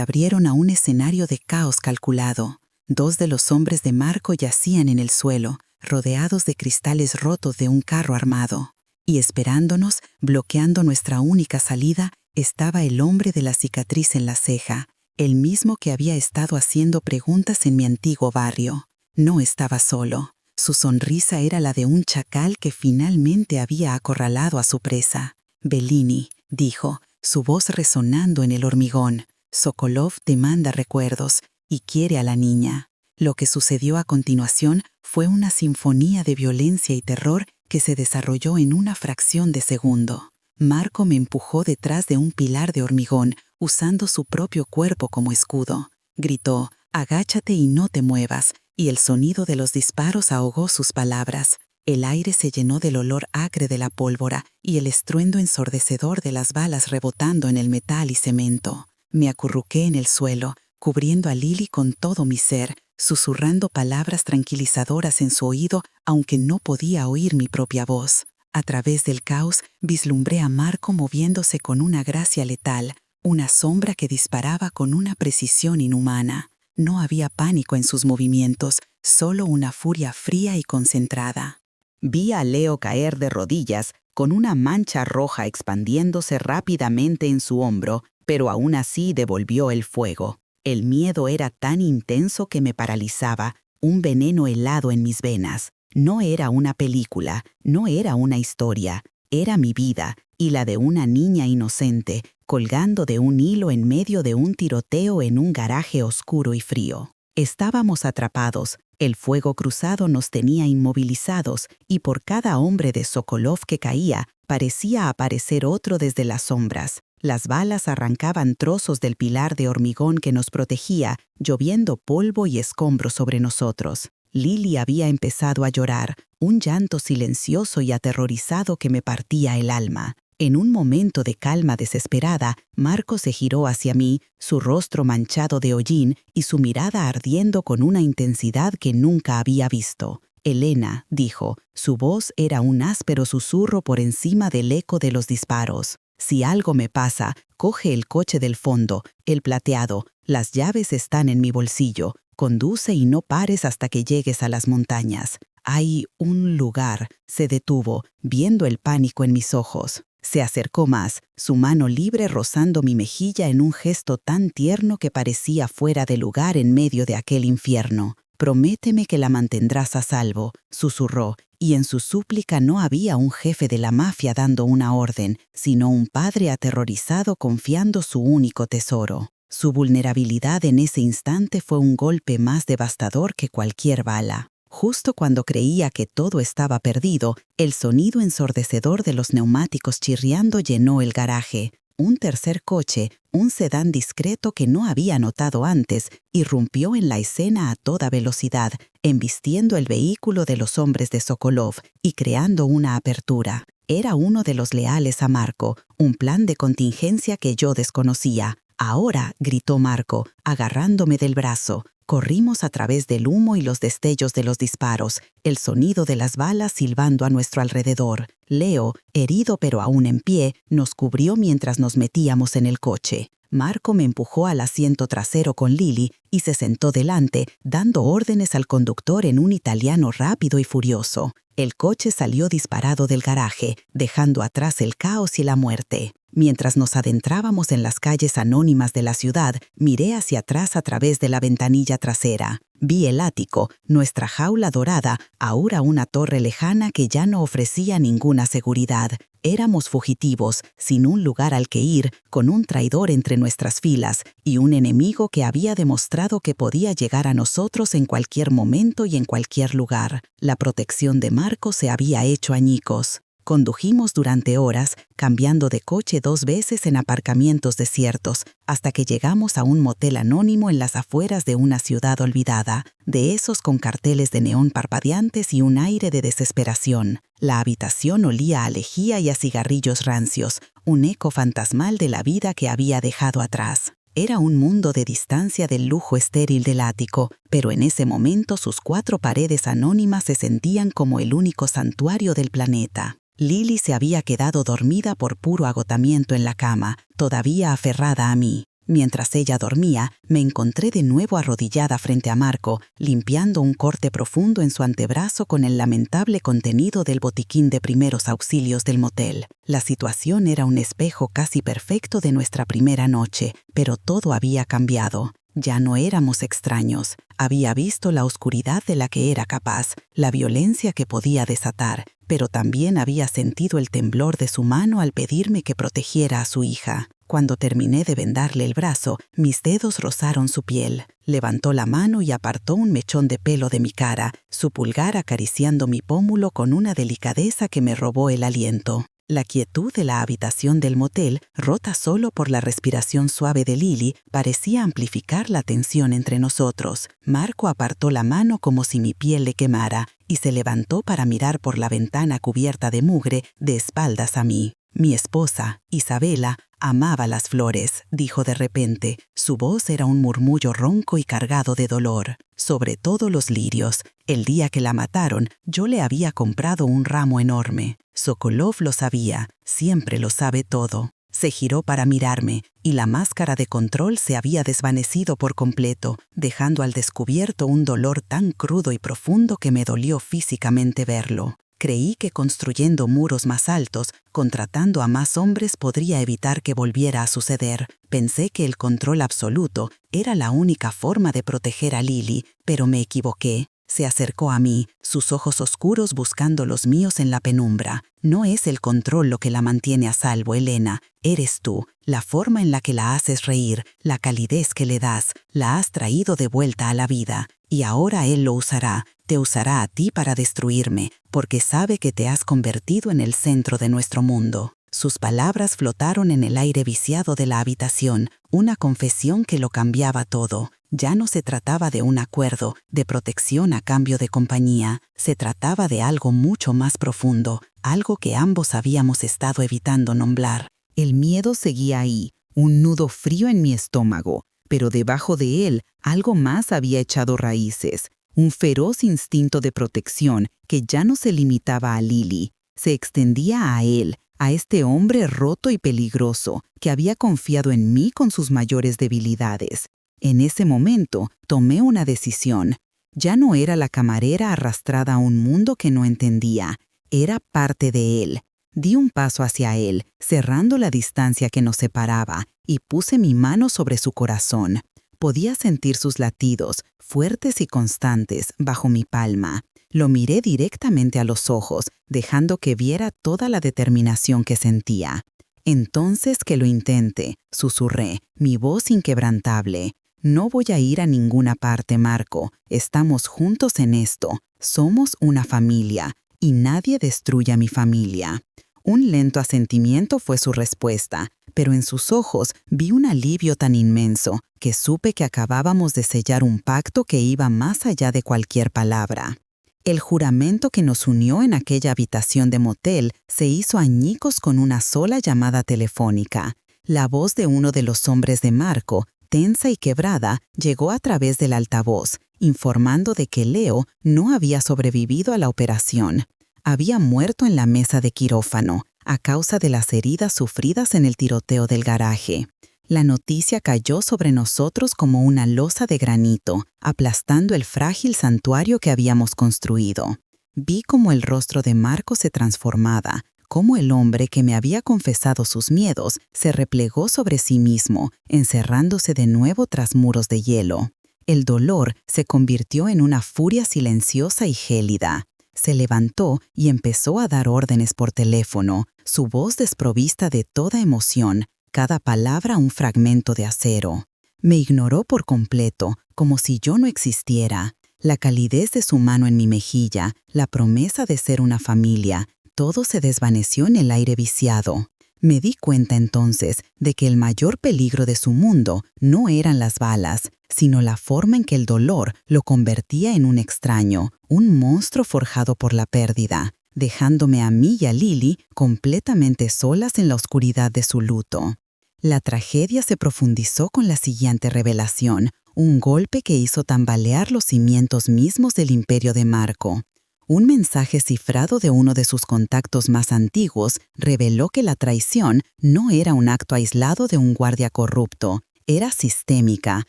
abrieron a un escenario de caos calculado. 2 de los hombres de Marco yacían en el suelo, rodeados de cristales rotos de un carro armado. Y esperándonos, bloqueando nuestra única salida, estaba el hombre de la cicatriz en la ceja, el mismo que había estado haciendo preguntas en mi antiguo barrio. No estaba solo. Su sonrisa era la de un chacal que finalmente había acorralado a su presa. «Bellini», dijo, su voz resonando en el hormigón. «Sokolov te manda recuerdos y quiere a la niña». Lo que sucedió a continuación fue una sinfonía de violencia y terror que se desarrolló en una fracción de segundo. Marco me empujó detrás de un pilar de hormigón, usando su propio cuerpo como escudo. Gritó: «Agáchate y no te muevas», y el sonido de los disparos ahogó sus palabras. El aire se llenó del olor acre de la pólvora y el estruendo ensordecedor de las balas rebotando en el metal y cemento. Me acurruqué en el suelo, cubriendo a Lili con todo mi ser, susurrando palabras tranquilizadoras en su oído, aunque no podía oír mi propia voz. A través del caos vislumbré a Marco moviéndose con una gracia letal, una sombra que disparaba con una precisión inhumana. No había pánico en sus movimientos, solo una furia fría y concentrada. Vi a Leo caer de rodillas, con una mancha roja expandiéndose rápidamente en su hombro, pero aún así devolvió el fuego. El miedo era tan intenso que me paralizaba, un veneno helado en mis venas. No era una película, no era una historia, era mi vida y la de una niña inocente, colgando de un hilo en medio de un tiroteo en un garaje oscuro y frío. Estábamos atrapados, el fuego cruzado nos tenía inmovilizados y por cada hombre de Sokolov que caía, parecía aparecer otro desde las sombras. Las balas arrancaban trozos del pilar de hormigón que nos protegía, lloviendo polvo y escombros sobre nosotros. Lili había empezado a llorar, un llanto silencioso y aterrorizado que me partía el alma. En un momento de calma desesperada, Marco se giró hacia mí, su rostro manchado de hollín y su mirada ardiendo con una intensidad que nunca había visto. «Elena», dijo, su voz era un áspero susurro por encima del eco de los disparos. «Si algo me pasa, coge el coche del fondo, el plateado, las llaves están en mi bolsillo. Conduce y no pares hasta que llegues a las montañas. Hay un lugar», se detuvo, viendo el pánico en mis ojos. Se acercó más, su mano libre rozando mi mejilla en un gesto tan tierno que parecía fuera de lugar en medio de aquel infierno. «Prométeme que la mantendrás a salvo», susurró, y en su súplica no había un jefe de la mafia dando una orden, sino un padre aterrorizado confiando su único tesoro. Su vulnerabilidad en ese instante fue un golpe más devastador que cualquier bala. Justo cuando creía que todo estaba perdido, el sonido ensordecedor de los neumáticos chirriando llenó el garaje. Un tercer coche, un sedán discreto que no había notado antes, irrumpió en la escena a toda velocidad, embistiendo el vehículo de los hombres de Sokolov y creando una apertura. Era uno de los leales a Marco, un plan de contingencia que yo desconocía. «Ahora», gritó Marco, agarrándome del brazo. Corrimos a través del humo y los destellos de los disparos, el sonido de las balas silbando a nuestro alrededor. Leo, herido pero aún en pie, nos cubrió mientras nos metíamos en el coche. Marco me empujó al asiento trasero con Lili y se sentó delante, dando órdenes al conductor en un italiano rápido y furioso. El coche salió disparado del garaje, dejando atrás el caos y la muerte. Mientras nos adentrábamos en las calles anónimas de la ciudad, miré hacia atrás a través de la ventanilla trasera. Vi el ático, nuestra jaula dorada, ahora una torre lejana que ya no ofrecía ninguna seguridad. Éramos fugitivos, sin un lugar al que ir, con un traidor entre nuestras filas y un enemigo que había demostrado que podía llegar a nosotros en cualquier momento y en cualquier lugar. La protección de Marco se había hecho añicos. Condujimos durante horas, cambiando de coche 2 veces en aparcamientos desiertos, hasta que llegamos a un motel anónimo en las afueras de una ciudad olvidada, de esos con carteles de neón parpadeantes y un aire de desesperación. La habitación olía a lejía y a cigarrillos rancios, un eco fantasmal de la vida que había dejado atrás. Era un mundo de distancia del lujo estéril del ático, pero en ese momento sus 4 paredes anónimas se sentían como el único santuario del planeta. Lili se había quedado dormida por puro agotamiento en la cama, todavía aferrada a mí. Mientras ella dormía, me encontré de nuevo arrodillada frente a Marco, limpiando un corte profundo en su antebrazo con el lamentable contenido del botiquín de primeros auxilios del motel. La situación era un espejo casi perfecto de nuestra primera noche, pero todo había cambiado. Ya no éramos extraños. Había visto la oscuridad de la que era capaz, la violencia que podía desatar, pero también había sentido el temblor de su mano al pedirme que protegiera a su hija. Cuando terminé de vendarle el brazo, mis dedos rozaron su piel. Levantó la mano y apartó un mechón de pelo de mi cara, su pulgar acariciando mi pómulo con una delicadeza que me robó el aliento. La quietud de la habitación del motel, rota solo por la respiración suave de Lily, parecía amplificar la tensión entre nosotros. Marco apartó la mano como si mi piel le quemara y se levantó para mirar por la ventana cubierta de mugre de espaldas a mí. Mi esposa, Isabela, amaba las flores, dijo de repente. Su voz era un murmullo ronco y cargado de dolor. Sobre todo los lirios. El día que la mataron, yo le había comprado un ramo enorme. Sokolov lo sabía, siempre lo sabe todo. Se giró para mirarme, y la máscara de control se había desvanecido por completo, dejando al descubierto un dolor tan crudo y profundo que me dolió físicamente verlo. Creí que construyendo muros más altos, contratando a más hombres podría evitar que volviera a suceder. Pensé que el control absoluto era la única forma de proteger a Lily, pero me equivoqué. Se acercó a mí, sus ojos oscuros buscando los míos en la penumbra. No es el control lo que la mantiene a salvo, Elena. Eres tú, la forma en la que la haces reír, la calidez que le das, la has traído de vuelta a la vida. Y ahora él lo usará, te usará a ti para destruirme, porque sabe que te has convertido en el centro de nuestro mundo. Sus palabras flotaron en el aire viciado de la habitación, una confesión que lo cambiaba todo. Ya no se trataba de un acuerdo, de protección a cambio de compañía. Se trataba de algo mucho más profundo, algo que ambos habíamos estado evitando nombrar. El miedo seguía ahí, un nudo frío en mi estómago, pero debajo de él algo más había echado raíces. Un feroz instinto de protección que ya no se limitaba a Lily, se extendía a él, a este hombre roto y peligroso que había confiado en mí con sus mayores debilidades. En ese momento tomé una decisión. Ya no era la camarera arrastrada a un mundo que no entendía, era parte de él. Di un paso hacia él, cerrando la distancia que nos separaba, y puse mi mano sobre su corazón. Podía sentir sus latidos, fuertes y constantes, bajo mi palma. Lo miré directamente a los ojos, dejando que viera toda la determinación que sentía. «Entonces que lo intente», susurré, mi voz inquebrantable. «No voy a ir a ninguna parte, Marco. Estamos juntos en esto. Somos una familia, y nadie destruya mi familia». Un lento asentimiento fue su respuesta, pero en sus ojos vi un alivio tan inmenso que supe que acabábamos de sellar un pacto que iba más allá de cualquier palabra. El juramento que nos unió en aquella habitación de motel se hizo añicos con una sola llamada telefónica. La voz de uno de los hombres de Marco, tensa y quebrada, llegó a través del altavoz, informando de que Leo no había sobrevivido a la operación. Había muerto en la mesa de quirófano, a causa de las heridas sufridas en el tiroteo del garaje. La noticia cayó sobre nosotros como una losa de granito, aplastando el frágil santuario que habíamos construido. Vi cómo el rostro de Marco se transformaba, cómo el hombre que me había confesado sus miedos se replegó sobre sí mismo, encerrándose de nuevo tras muros de hielo. El dolor se convirtió en una furia silenciosa y gélida. Se levantó y empezó a dar órdenes por teléfono, su voz desprovista de toda emoción, cada palabra un fragmento de acero. Me ignoró por completo, como si yo no existiera. La calidez de su mano en mi mejilla, la promesa de ser una familia, todo se desvaneció en el aire viciado. Me di cuenta entonces de que el mayor peligro de su mundo no eran las balas, sino la forma en que el dolor lo convertía en un extraño, un monstruo forjado por la pérdida, dejándome a mí y a Lily completamente solas en la oscuridad de su luto. La tragedia se profundizó con la siguiente revelación, un golpe que hizo tambalear los cimientos mismos del imperio de Marco. Un mensaje cifrado de uno de sus contactos más antiguos reveló que la traición no era un acto aislado de un guardia corrupto, Era sistémica,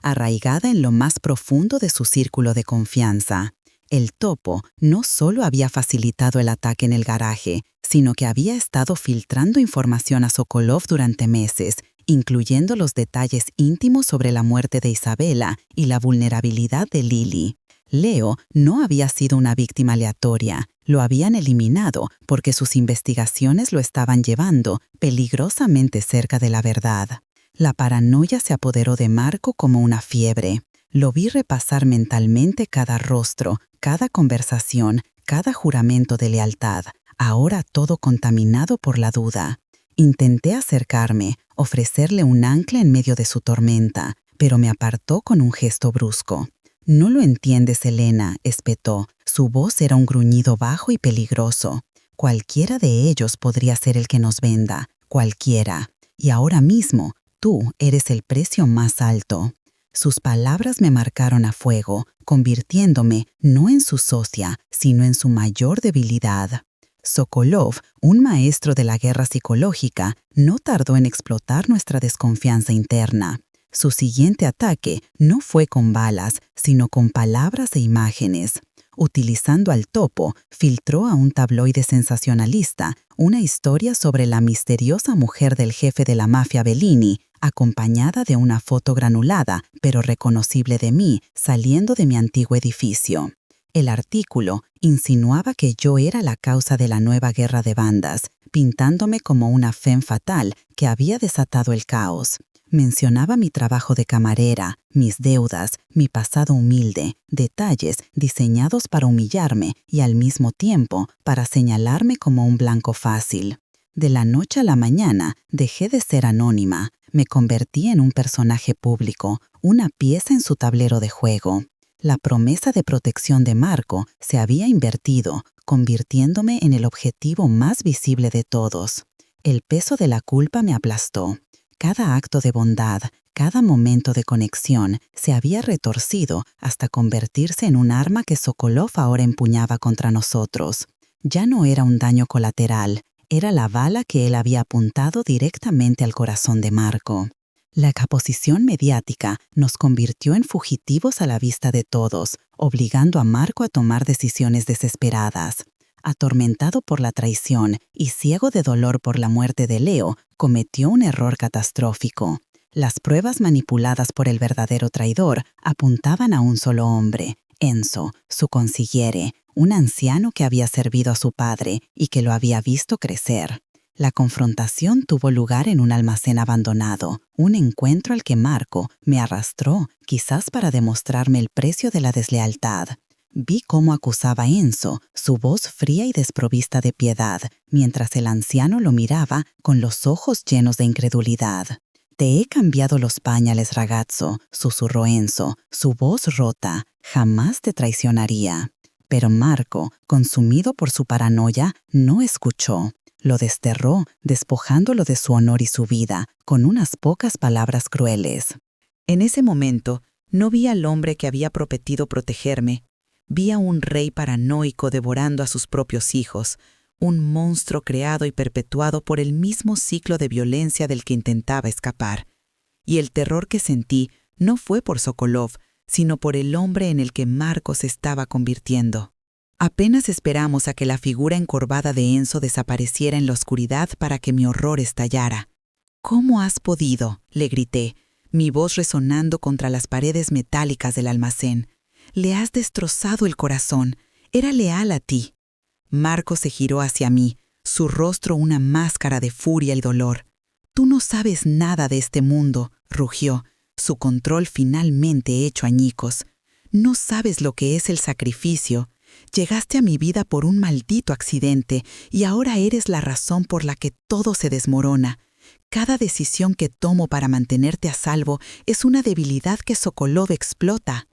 arraigada en lo más profundo de su círculo de confianza. El topo no solo había facilitado el ataque en el garaje, sino que había estado filtrando información a Sokolov durante meses, incluyendo los detalles íntimos sobre la muerte de Isabela y la vulnerabilidad de Lily. Leo no había sido una víctima aleatoria, lo habían eliminado porque sus investigaciones lo estaban llevando peligrosamente cerca de la verdad. La paranoia se apoderó de Marco como una fiebre. Lo vi repasar mentalmente cada rostro, cada conversación, cada juramento de lealtad, ahora todo contaminado por la duda. Intenté acercarme, ofrecerle un ancla en medio de su tormenta, pero me apartó con un gesto brusco. «No lo entiendes, Elena», espetó. Su voz era un gruñido bajo y peligroso. «Cualquiera de ellos podría ser el que nos venda, cualquiera. Y ahora mismo, tú eres el precio más alto». Sus palabras me marcaron a fuego, convirtiéndome no en su socia, sino en su mayor debilidad. Sokolov, un maestro de la guerra psicológica, no tardó en explotar nuestra desconfianza interna. Su siguiente ataque no fue con balas, sino con palabras e imágenes. Utilizando al topo, filtró a un tabloide sensacionalista una historia sobre la misteriosa mujer del jefe de la mafia Bellini, acompañada de una foto granulada, pero reconocible de mí, saliendo de mi antiguo edificio. El artículo insinuaba que yo era la causa de la nueva guerra de bandas, pintándome como una femme fatale que había desatado el caos. Mencionaba mi trabajo de camarera, mis deudas, mi pasado humilde, detalles diseñados para humillarme y al mismo tiempo para señalarme como un blanco fácil. De la noche a la mañana dejé de ser anónima, me convertí en un personaje público, una pieza en su tablero de juego. La promesa de protección de Marco se había invertido, convirtiéndome en el objetivo más visible de todos. El peso de la culpa me aplastó. Cada acto de bondad, cada momento de conexión se había retorcido hasta convertirse en un arma que Sokolov ahora empuñaba contra nosotros. Ya no era un daño colateral, era la bala que él había apuntado directamente al corazón de Marco. La exposición mediática nos convirtió en fugitivos a la vista de todos, obligando a Marco a tomar decisiones desesperadas. Atormentado por la traición y ciego de dolor por la muerte de Leo, cometió un error catastrófico. Las pruebas manipuladas por el verdadero traidor apuntaban a un solo hombre, Enzo, su consigliere, un anciano que había servido a su padre y que lo había visto crecer. La confrontación tuvo lugar en un almacén abandonado, un encuentro al que Marco me arrastró, quizás para demostrarme el precio de la deslealtad. Vi cómo acusaba a Enzo, su voz fría y desprovista de piedad, mientras el anciano lo miraba con los ojos llenos de incredulidad. «Te he cambiado los pañales, ragazzo», susurró Enzo, su voz rota. «Jamás te traicionaría». Pero Marco, consumido por su paranoia, no escuchó. Lo desterró, despojándolo de su honor y su vida, con unas pocas palabras crueles. En ese momento, no vi al hombre que había prometido protegerme. Vi a un rey paranoico devorando a sus propios hijos, un monstruo creado y perpetuado por el mismo ciclo de violencia del que intentaba escapar. Y el terror que sentí no fue por Sokolov, sino por el hombre en el que Marco se estaba convirtiendo. Apenas esperamos a que la figura encorvada de Enzo desapareciera en la oscuridad para que mi horror estallara. «¿Cómo has podido?», le grité, mi voz resonando contra las paredes metálicas del almacén. «Le has destrozado el corazón. Era leal a ti». Marco se giró hacia mí, su rostro una máscara de furia y dolor. «Tú no sabes nada de este mundo», rugió, su control finalmente hecho añicos. «No sabes lo que es el sacrificio. Llegaste a mi vida por un maldito accidente y ahora eres la razón por la que todo se desmorona. Cada decisión que tomo para mantenerte a salvo es una debilidad que Sokolov explota».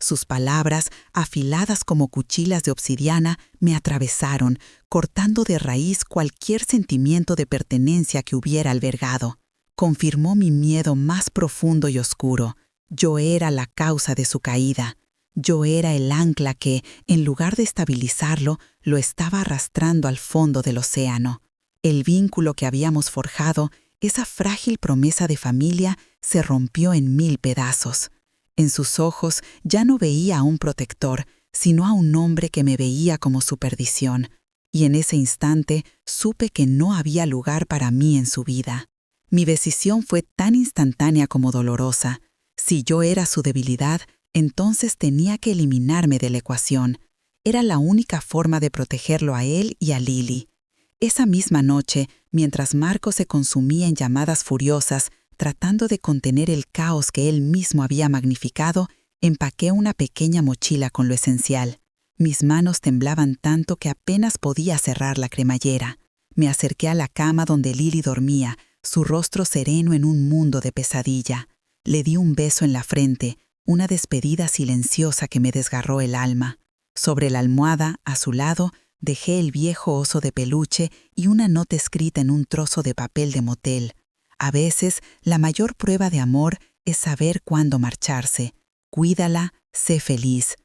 Sus palabras, afiladas como cuchillas de obsidiana, me atravesaron, cortando de raíz cualquier sentimiento de pertenencia que hubiera albergado. Confirmó mi miedo más profundo y oscuro. Yo era la causa de su caída. Yo era el ancla que, en lugar de estabilizarlo, lo estaba arrastrando al fondo del océano. El vínculo que habíamos forjado esa frágil promesa de familia se rompió en 1000 pedazos. En sus ojos ya no veía a un protector, sino a un hombre que me veía como su perdición. Y en ese instante supe que no había lugar para mí en su vida. Mi decisión fue tan instantánea como dolorosa. Si yo era su debilidad, entonces tenía que eliminarme de la ecuación. Era la única forma de protegerlo a él y a Lily. Esa misma noche, mientras Marco se consumía en llamadas furiosas, tratando de contener el caos que él mismo había magnificado, empaqué una pequeña mochila con lo esencial. Mis manos temblaban tanto que apenas podía cerrar la cremallera. Me acerqué a la cama donde Lily dormía, su rostro sereno en un mundo de pesadilla. Le di un beso en la frente, una despedida silenciosa que me desgarró el alma. Sobre la almohada, a su lado, dejé el viejo oso de peluche y una nota escrita en un trozo de papel de motel. A veces, la mayor prueba de amor es saber cuándo marcharse. Cuídala, sé feliz.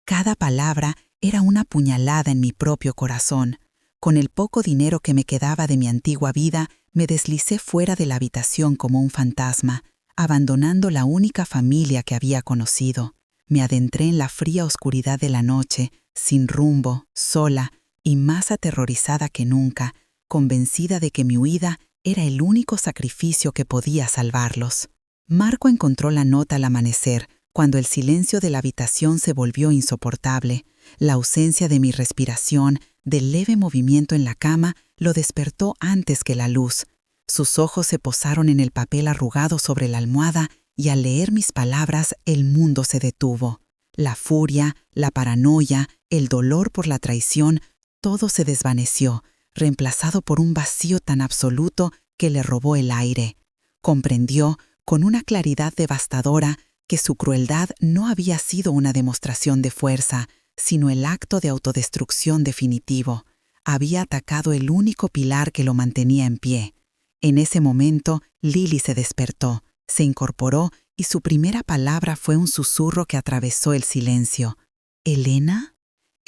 Cada palabra era una puñalada en mi propio corazón. Con el poco dinero que me quedaba de mi antigua vida, me deslicé fuera de la habitación como un fantasma, abandonando la única familia que había conocido. Me adentré en la fría oscuridad de la noche, sin rumbo, sola y más aterrorizada que nunca, convencida de que mi huida era el único sacrificio que podía salvarlos. Marco encontró la nota al amanecer, cuando el silencio de la habitación se volvió insoportable. La ausencia de mi respiración, del leve movimiento en la cama, lo despertó antes que la luz. Sus ojos se posaron en el papel arrugado sobre la almohada y al leer mis palabras el mundo se detuvo. La furia, la paranoia, el dolor por la traición, todo se desvaneció, reemplazado por un vacío tan absoluto que le robó el aire. Comprendió, con una claridad devastadora, que su crueldad no había sido una demostración de fuerza, sino el acto de autodestrucción definitivo. Había atacado el único pilar que lo mantenía en pie. En ese momento, Lily se despertó, se incorporó y su primera palabra fue un susurro que atravesó el silencio. ¿Elena?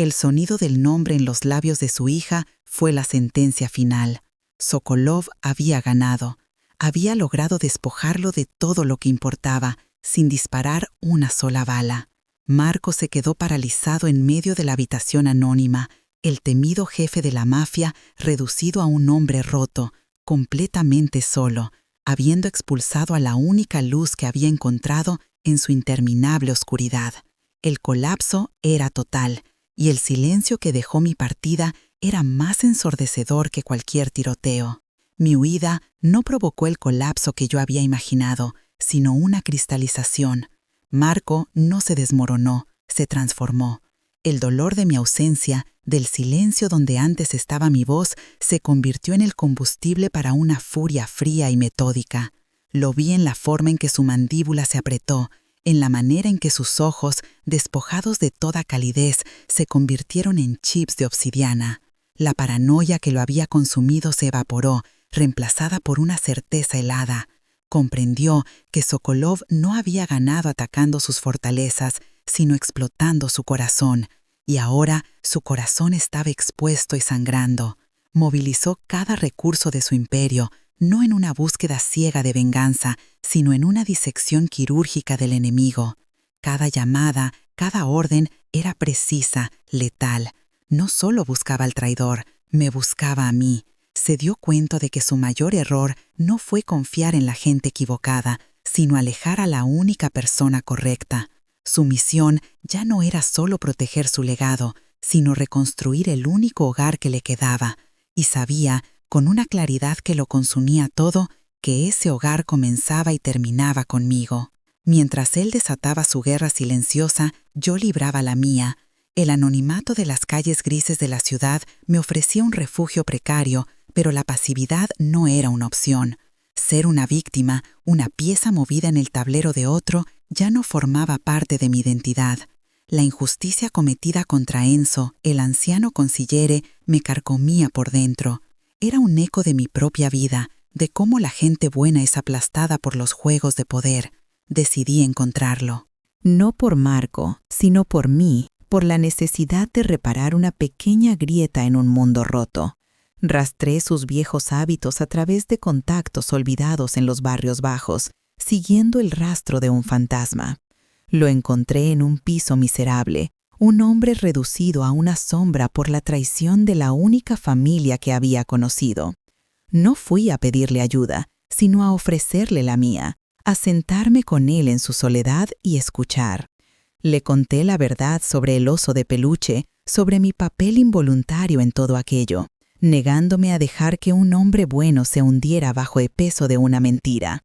El sonido del nombre en los labios de su hija fue la sentencia final. Sokolov había ganado. Había logrado despojarlo de todo lo que importaba, sin disparar una sola bala. Marco se quedó paralizado en medio de la habitación anónima, el temido jefe de la mafia reducido a un hombre roto, completamente solo, habiendo expulsado a la única luz que había encontrado en su interminable oscuridad. El colapso era total, y el silencio que dejó mi partida era más ensordecedor que cualquier tiroteo. Mi huida no provocó el colapso que yo había imaginado, sino una cristalización. Marco no se desmoronó, se transformó. El dolor de mi ausencia, del silencio donde antes estaba mi voz, se convirtió en el combustible para una furia fría y metódica. Lo vi en la forma en que su mandíbula se apretó, en la manera en que sus ojos, despojados de toda calidez, se convirtieron en chips de obsidiana. La paranoia que lo había consumido se evaporó, reemplazada por una certeza helada. Comprendió que Sokolov no había ganado atacando sus fortalezas, sino explotando su corazón, y ahora su corazón estaba expuesto y sangrando. Movilizó cada recurso de su imperio, no en una búsqueda ciega de venganza, sino en una disección quirúrgica del enemigo. Cada llamada, cada orden era precisa, letal. No solo buscaba al traidor, me buscaba a mí. Se dio cuenta de que su mayor error no fue confiar en la gente equivocada, sino alejar a la única persona correcta. Su misión ya no era solo proteger su legado, sino reconstruir el único hogar que le quedaba, y sabía, con una claridad que lo consumía todo, que ese hogar comenzaba y terminaba conmigo. Mientras él desataba su guerra silenciosa, yo libraba la mía. El anonimato de las calles grises de la ciudad me ofrecía un refugio precario, pero la pasividad no era una opción. Ser una víctima, una pieza movida en el tablero de otro, ya no formaba parte de mi identidad. La injusticia cometida contra Enzo, el anciano consigliere, me carcomía por dentro. Era un eco de mi propia vida, de cómo la gente buena es aplastada por los juegos de poder. Decidí encontrarlo. No por Marco, sino por mí, por la necesidad de reparar una pequeña grieta en un mundo roto. Rastré sus viejos hábitos a través de contactos olvidados en los barrios bajos, siguiendo el rastro de un fantasma. Lo encontré en un piso miserable, un hombre reducido a una sombra por la traición de la única familia que había conocido. No fui a pedirle ayuda, sino a ofrecerle la mía, a sentarme con él en su soledad y escuchar. Le conté la verdad sobre el oso de peluche, sobre mi papel involuntario en todo aquello, negándome a dejar que un hombre bueno se hundiera bajo el peso de una mentira.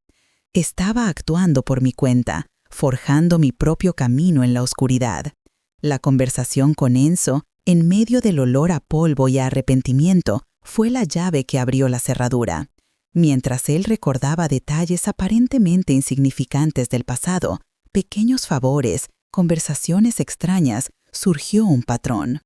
Estaba actuando por mi cuenta, forjando mi propio camino en la oscuridad. La conversación con Enzo, en medio del olor a polvo y a arrepentimiento, fue la llave que abrió la cerradura. Mientras él recordaba detalles aparentemente insignificantes del pasado, pequeños favores, conversaciones extrañas, surgió un patrón.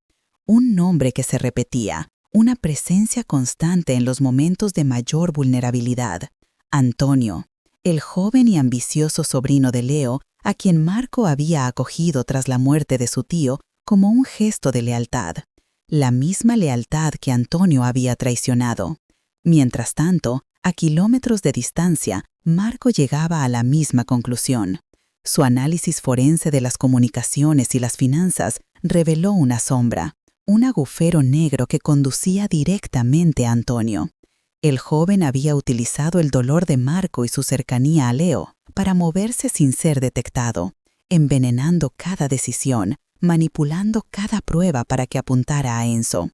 Un nombre que se repetía, una presencia constante en los momentos de mayor vulnerabilidad. Antonio, el joven y ambicioso sobrino de Leo, a quien Marco había acogido tras la muerte de su tío como un gesto de lealtad. La misma lealtad que Antonio había traicionado. Mientras tanto, a kilómetros de distancia, Marco llegaba a la misma conclusión. Su análisis forense de las comunicaciones y las finanzas reveló una sombra, un agujero negro que conducía directamente a Antonio. El joven había utilizado el dolor de Marco y su cercanía a Leo para moverse sin ser detectado, envenenando cada decisión, manipulando cada prueba para que apuntara a Enzo.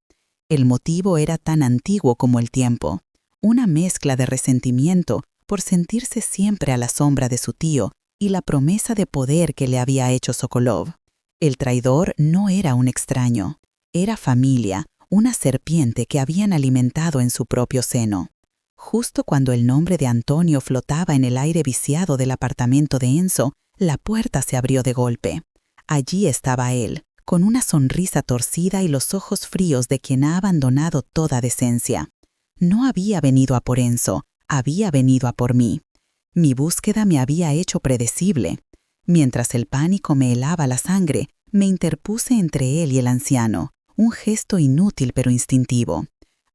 El motivo era tan antiguo como el tiempo, una mezcla de resentimiento por sentirse siempre a la sombra de su tío y la promesa de poder que le había hecho Sokolov. El traidor no era un extraño, era familia, una serpiente que habían alimentado en su propio seno. Justo cuando el nombre de Antonio flotaba en el aire viciado del apartamento de Enzo, la puerta se abrió de golpe. Allí estaba él, con una sonrisa torcida y los ojos fríos de quien ha abandonado toda decencia. No había venido a por Enzo, había venido a por mí. Mi búsqueda me había hecho predecible. Mientras el pánico me helaba la sangre, me interpuse entre él y el anciano, un gesto inútil pero instintivo.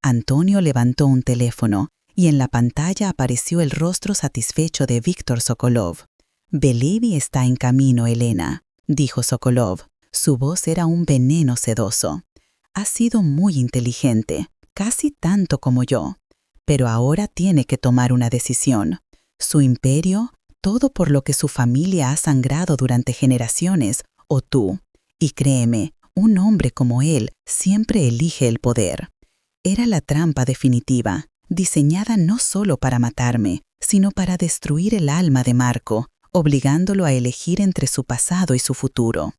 Antonio levantó un teléfono y en la pantalla apareció el rostro satisfecho de Víctor Sokolov. «Believy está en camino, Elena», dijo Sokolov. Su voz era un veneno sedoso. «Ha sido muy inteligente, casi tanto como yo. Pero ahora tiene que tomar una decisión. Su imperio, todo por lo que su familia ha sangrado durante generaciones, o tú. Y créeme, un hombre como él siempre elige el poder». Era la trampa definitiva, diseñada no solo para matarme, sino para destruir el alma de Marco, obligándolo a elegir entre su pasado y su futuro.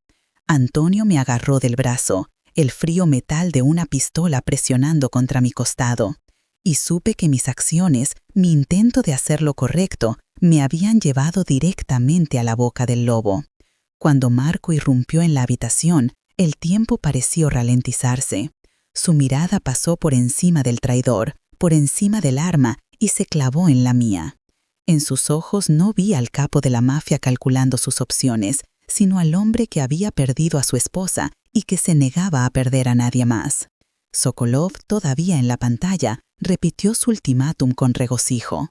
Antonio me agarró del brazo, el frío metal de una pistola presionando contra mi costado, y supe que mis acciones, mi intento de hacer lo correcto, me habían llevado directamente a la boca del lobo. Cuando Marco irrumpió en la habitación, el tiempo pareció ralentizarse. Su mirada pasó por encima del traidor, por encima del arma, y se clavó en la mía. En sus ojos no vi al capo de la mafia calculando sus opciones, sino al hombre que había perdido a su esposa y que se negaba a perder a nadie más. Sokolov, todavía en la pantalla, repitió su ultimátum con regocijo.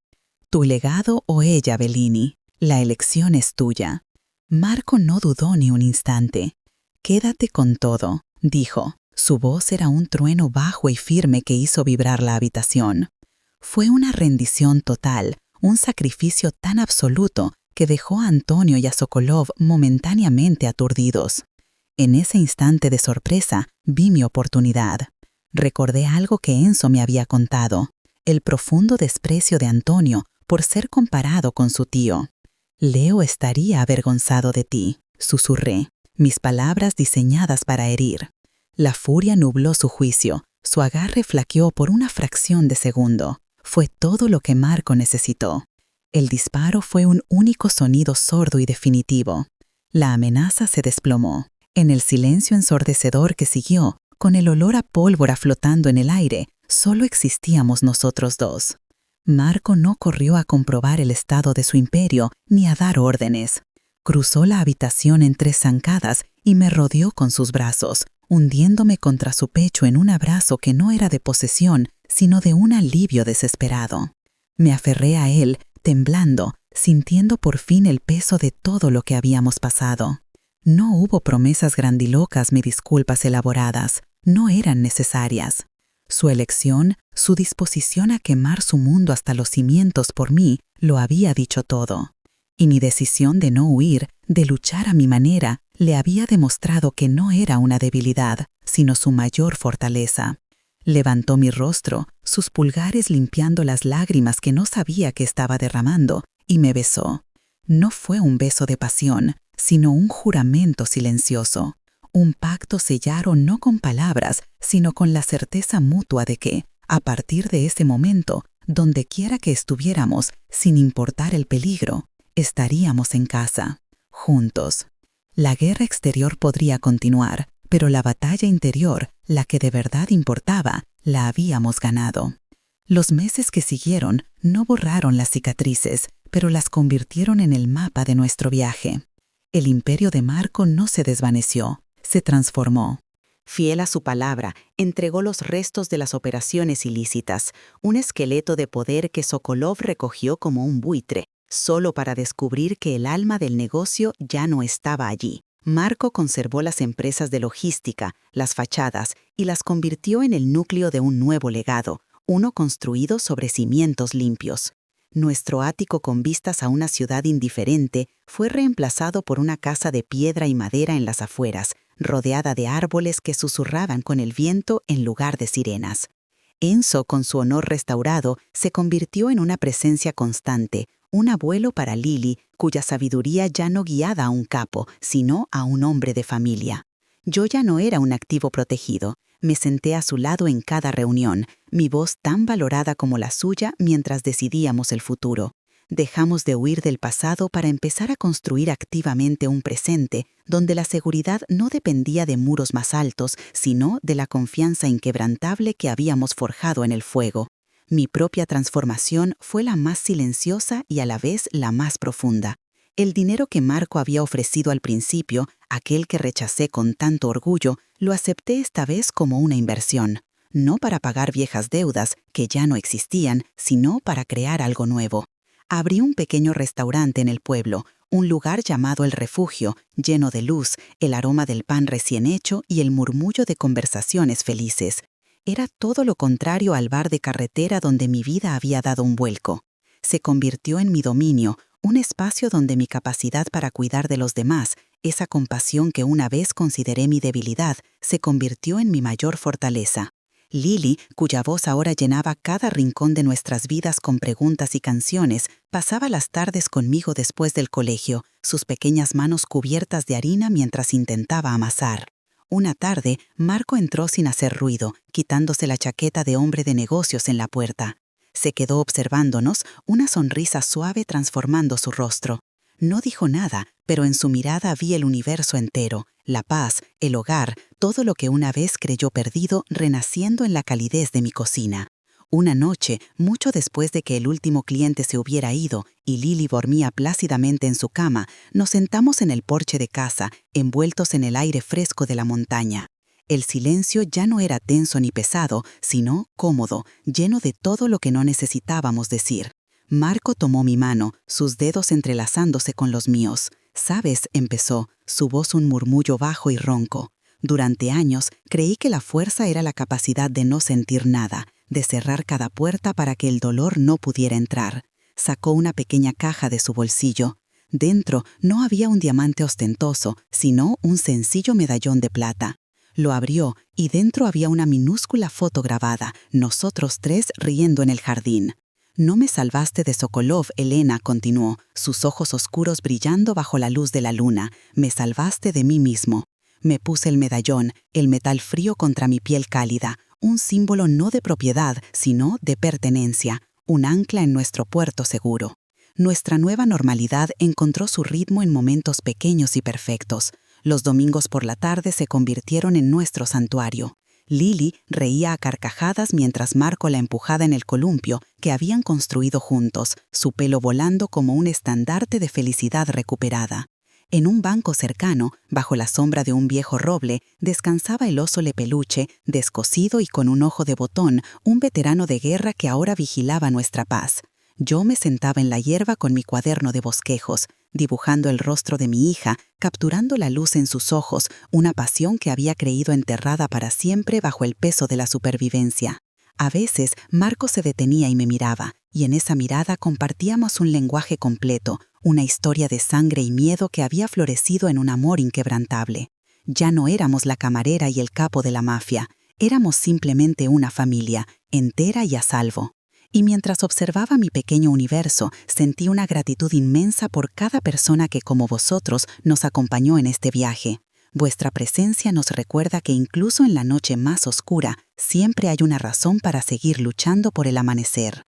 «Tu legado o ella, Bellini. La elección es tuya». Marco no dudó ni un instante. «Quédate con todo», dijo. Su voz era un trueno bajo y firme que hizo vibrar la habitación. Fue una rendición total, un sacrificio tan absoluto que dejó a Antonio y a Sokolov momentáneamente aturdidos. En ese instante de sorpresa vi mi oportunidad. Recordé algo que Enzo me había contado, el profundo desprecio de Antonio por ser comparado con su tío. «Leo estaría avergonzado de ti», susurré, mis palabras diseñadas para herir. La furia nubló su juicio, su agarre flaqueó por una fracción de segundo. Fue todo lo que Marco necesitó. El disparo fue un único sonido sordo y definitivo. La amenaza se desplomó. En el silencio ensordecedor que siguió, con el olor a pólvora flotando en el aire, solo existíamos nosotros dos. Marco no corrió a comprobar el estado de su imperio ni a dar órdenes. Cruzó la habitación en 3 zancadas y me rodeó con sus brazos, hundiéndome contra su pecho en un abrazo que no era de posesión, sino de un alivio desesperado. Me aferré a él, temblando, sintiendo por fin el peso de todo lo que habíamos pasado. No hubo promesas grandilocas ni disculpas elaboradas, no eran necesarias. Su elección, su disposición a quemar su mundo hasta los cimientos por mí, lo había dicho todo. Y mi decisión de no huir, de luchar a mi manera, le había demostrado que no era una debilidad, sino su mayor fortaleza. Levantó mi rostro, sus pulgares limpiando las lágrimas que no sabía que estaba derramando, y me besó. No fue un beso de pasión, sino un juramento silencioso. Un pacto sellaron no con palabras, sino con la certeza mutua de que, a partir de ese momento, dondequiera que estuviéramos, sin importar el peligro, estaríamos en casa, juntos. La guerra exterior podría continuar, pero la batalla interior, la que de verdad importaba, la habíamos ganado. Los meses que siguieron no borraron las cicatrices, pero las convirtieron en el mapa de nuestro viaje. El imperio de Marco no se desvaneció, se transformó. Fiel a su palabra, entregó los restos de las operaciones ilícitas, un esqueleto de poder que Sokolov recogió como un buitre, solo para descubrir que el alma del negocio ya no estaba allí. Marco conservó las empresas de logística, las fachadas, y las convirtió en el núcleo de un nuevo legado, uno construido sobre cimientos limpios. Nuestro ático con vistas a una ciudad indiferente fue reemplazado por una casa de piedra y madera en las afueras, rodeada de árboles que susurraban con el viento en lugar de sirenas. Enzo, con su honor restaurado, se convirtió en una presencia constante, un abuelo para Lili, cuya sabiduría ya no guiaba a un capo, sino a un hombre de familia. Yo ya no era un activo protegido. Me senté a su lado en cada reunión, mi voz tan valorada como la suya mientras decidíamos el futuro. Dejamos de huir del pasado para empezar a construir activamente un presente donde la seguridad no dependía de muros más altos, sino de la confianza inquebrantable que habíamos forjado en el fuego. Mi propia transformación fue la más silenciosa y a la vez la más profunda. El dinero que Marco había ofrecido al principio, aquel que rechacé con tanto orgullo, lo acepté esta vez como una inversión, no para pagar viejas deudas que ya no existían, sino para crear algo nuevo. Abrí un pequeño restaurante en el pueblo, un lugar llamado El Refugio, lleno de luz, el aroma del pan recién hecho y el murmullo de conversaciones felices. Era todo lo contrario al bar de carretera donde mi vida había dado un vuelco. Se convirtió en mi dominio, un espacio donde mi capacidad para cuidar de los demás, esa compasión que una vez consideré mi debilidad, se convirtió en mi mayor fortaleza. Lili, cuya voz ahora llenaba cada rincón de nuestras vidas con preguntas y canciones, pasaba las tardes conmigo después del colegio, sus pequeñas manos cubiertas de harina mientras intentaba amasar. Una tarde, Marco entró sin hacer ruido, quitándose la chaqueta de hombre de negocios en la puerta. Se quedó observándonos, una sonrisa suave transformando su rostro. No dijo nada, pero en su mirada vi el universo entero, la paz, el hogar, todo lo que una vez creyó perdido renaciendo en la calidez de mi cocina. Una noche, mucho después de que el último cliente se hubiera ido y Lili dormía plácidamente en su cama, nos sentamos en el porche de casa, envueltos en el aire fresco de la montaña. El silencio ya no era tenso ni pesado, sino cómodo, lleno de todo lo que no necesitábamos decir. Marco tomó mi mano, sus dedos entrelazándose con los míos. «¿Sabes?», empezó, su voz un murmullo bajo y ronco. Durante años creí que la fuerza era la capacidad de no sentir nada, de cerrar cada puerta para que el dolor no pudiera entrar. Sacó una pequeña caja de su bolsillo. Dentro no había un diamante ostentoso, sino un sencillo medallón de plata. Lo abrió y dentro había una minúscula foto grabada, nosotros tres riendo en el jardín. «No me salvaste de Sokolov, Elena», continuó, sus ojos oscuros brillando bajo la luz de la luna. «Me salvaste de mí mismo». Me puse el medallón, el metal frío contra mi piel cálida, un símbolo no de propiedad, sino de pertenencia, un ancla en nuestro puerto seguro. Nuestra nueva normalidad encontró su ritmo en momentos pequeños y perfectos. Los domingos por la tarde se convirtieron en nuestro santuario. Lili reía a carcajadas mientras Marco la empujaba en el columpio que habían construido juntos, su pelo volando como un estandarte de felicidad recuperada. En un banco cercano, bajo la sombra de un viejo roble, descansaba el oso Lepeluche, descosido y con un ojo de botón, un veterano de guerra que ahora vigilaba nuestra paz. Yo me sentaba en la hierba con mi cuaderno de bosquejos, dibujando el rostro de mi hija, capturando la luz en sus ojos, una pasión que había creído enterrada para siempre bajo el peso de la supervivencia. A veces, Marco se detenía y me miraba, y en esa mirada compartíamos un lenguaje completo, una historia de sangre y miedo que había florecido en un amor inquebrantable. Ya no éramos la camarera y el capo de la mafia, éramos simplemente una familia, entera y a salvo. Y mientras observaba mi pequeño universo, sentí una gratitud inmensa por cada persona que, como vosotros, nos acompañó en este viaje. Vuestra presencia nos recuerda que incluso en la noche más oscura, siempre hay una razón para seguir luchando por el amanecer.